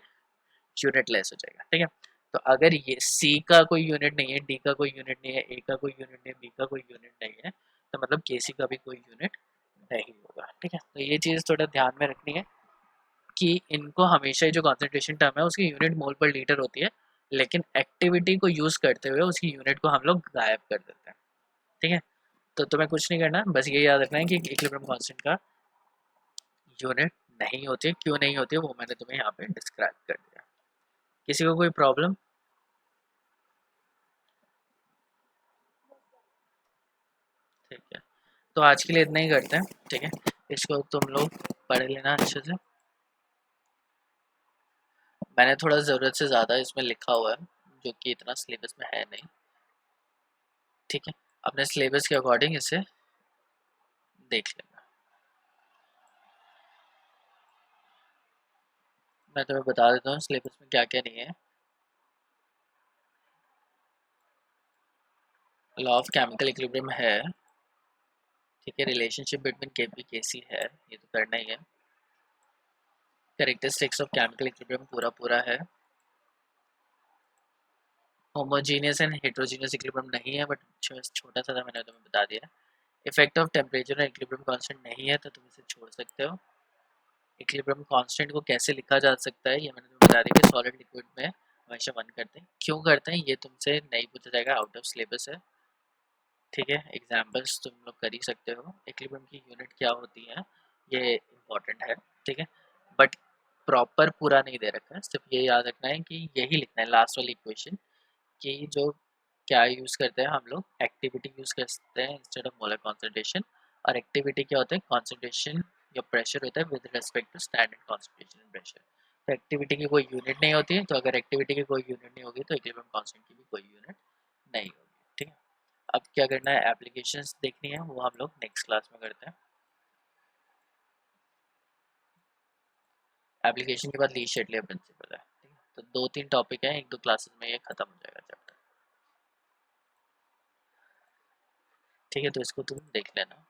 यूनिट लेस हो जाएगा, ठीक है। तो अगर ये सी का कोई यूनिट नहीं है, डी का कोई यूनिट नहीं है, ए का कोई यूनिट नहीं है, बी का कोई यूनिट नहीं है, तो मतलब के सी का भी कोई यूनिट नहीं होगा, ठीक है। तो ये चीज़ थोड़ा ध्यान में रखनी है कि इनको हमेशा ही जो कॉन्सेंट्रेशन टर्म है उसकी यूनिट मोल/लीटर होती है, लेकिन एक्टिविटी को यूज़ करते हुए उसकी यूनिट को हम लोग गायब कर देते हैं, ठीक है। तो तुम्हें कुछ नहीं करना, बस ये याद रखना है कि इक्विलिब्रियम कांस्टेंट का यूनिट नहीं होती, क्यों नहीं होती वो मैंने तुम्हें यहाँ पे डिस्क्राइब कर दिया। किसी को कोई प्रॉब्लम, ठीक है। तो आज के लिए इतना ही करते हैं, ठीक है। इसको तुम लोग पढ़ लेना अच्छे से। मैंने थोड़ा ज़रूरत से ज़्यादा इसमें लिखा हुआ है जो कि इतना सिलेबस में है नहीं, ठीक है। अपने सिलेबस के अकॉर्डिंग इसे देख लेना। मैं तुम्हें बता देता हूँ सिलेबस में क्या क्या नहीं है। लॉ ऑफ केमिकल इक्विलिब्रियम है, ठीक है। रिलेशनशिप बिटवीन केपी केसी है, ये तो करना ही है। कैरेक्टरिस्टिक्स ऑफ केमिकल इक्विलिब्रियम पूरा पूरा है। होमोजीनियस एंड हेट्रोजीनियस इक्विलिब्रियम नहीं है, बट छोटा सा था, मैंने तुम्हें बता दिया। Effect of temperature and equilibrium constant नहीं है, तो तुम इसे छोड़ सकते हो। इक्विलिब्रियम कांस्टेंट को कैसे लिखा जा सकता है ये मैंने तुम्हें बता दिया कि सॉलिड लिक्विड में हमेशा वन करते हैं। क्यों करते हैं ये तुमसे नहीं पूछा जाएगा, आउट ऑफ सिलेबस है, ठीक है। एग्जाम्पल्स तुम लोग कर ही सकते हो। इक्विलिब्रियम की यूनिट क्या होती है ये इम्पोर्टेंट है, ठीक है, बट प्रॉपर पूरा नहीं दे रखा है, सिर्फ ये याद रखना है कि यही लिखना है लास्ट वाली इक्वेशन कि जो क्या यूज़ करते हैं हम लोग, एक्टिविटी यूज़ करते हैं इंस्टेड ऑफ मोलर कॉन्सेंट्रेशन। और एक्टिविटी क्या होता है, कॉन्सेंट्रेशन या प्रेशर होता है with respect to standard concentration and pressure. तो एक्टिविटी की कोई यूनिट नहीं होती है, तो अगर एक्टिविटी की कोई यूनिट नहीं होगी तो इक्विलिब्रियम कांस्टेंट की भी कोई यूनिट नहीं होगी, ठीक है। अब क्या करना है, एप्लीकेशंस देखनी है, वो हम लोग नेक्स्ट क्लास में करते हैं। एप्लीकेशन के बाद ली शेटलियर प्रिंसिपल है, ठीक है। तो 2-3 टॉपिक हैं, 1-2 क्लासेस में ये खत्म हो जाएगा चैप्टर, ठीक है। तो इसको तुम देख लेना।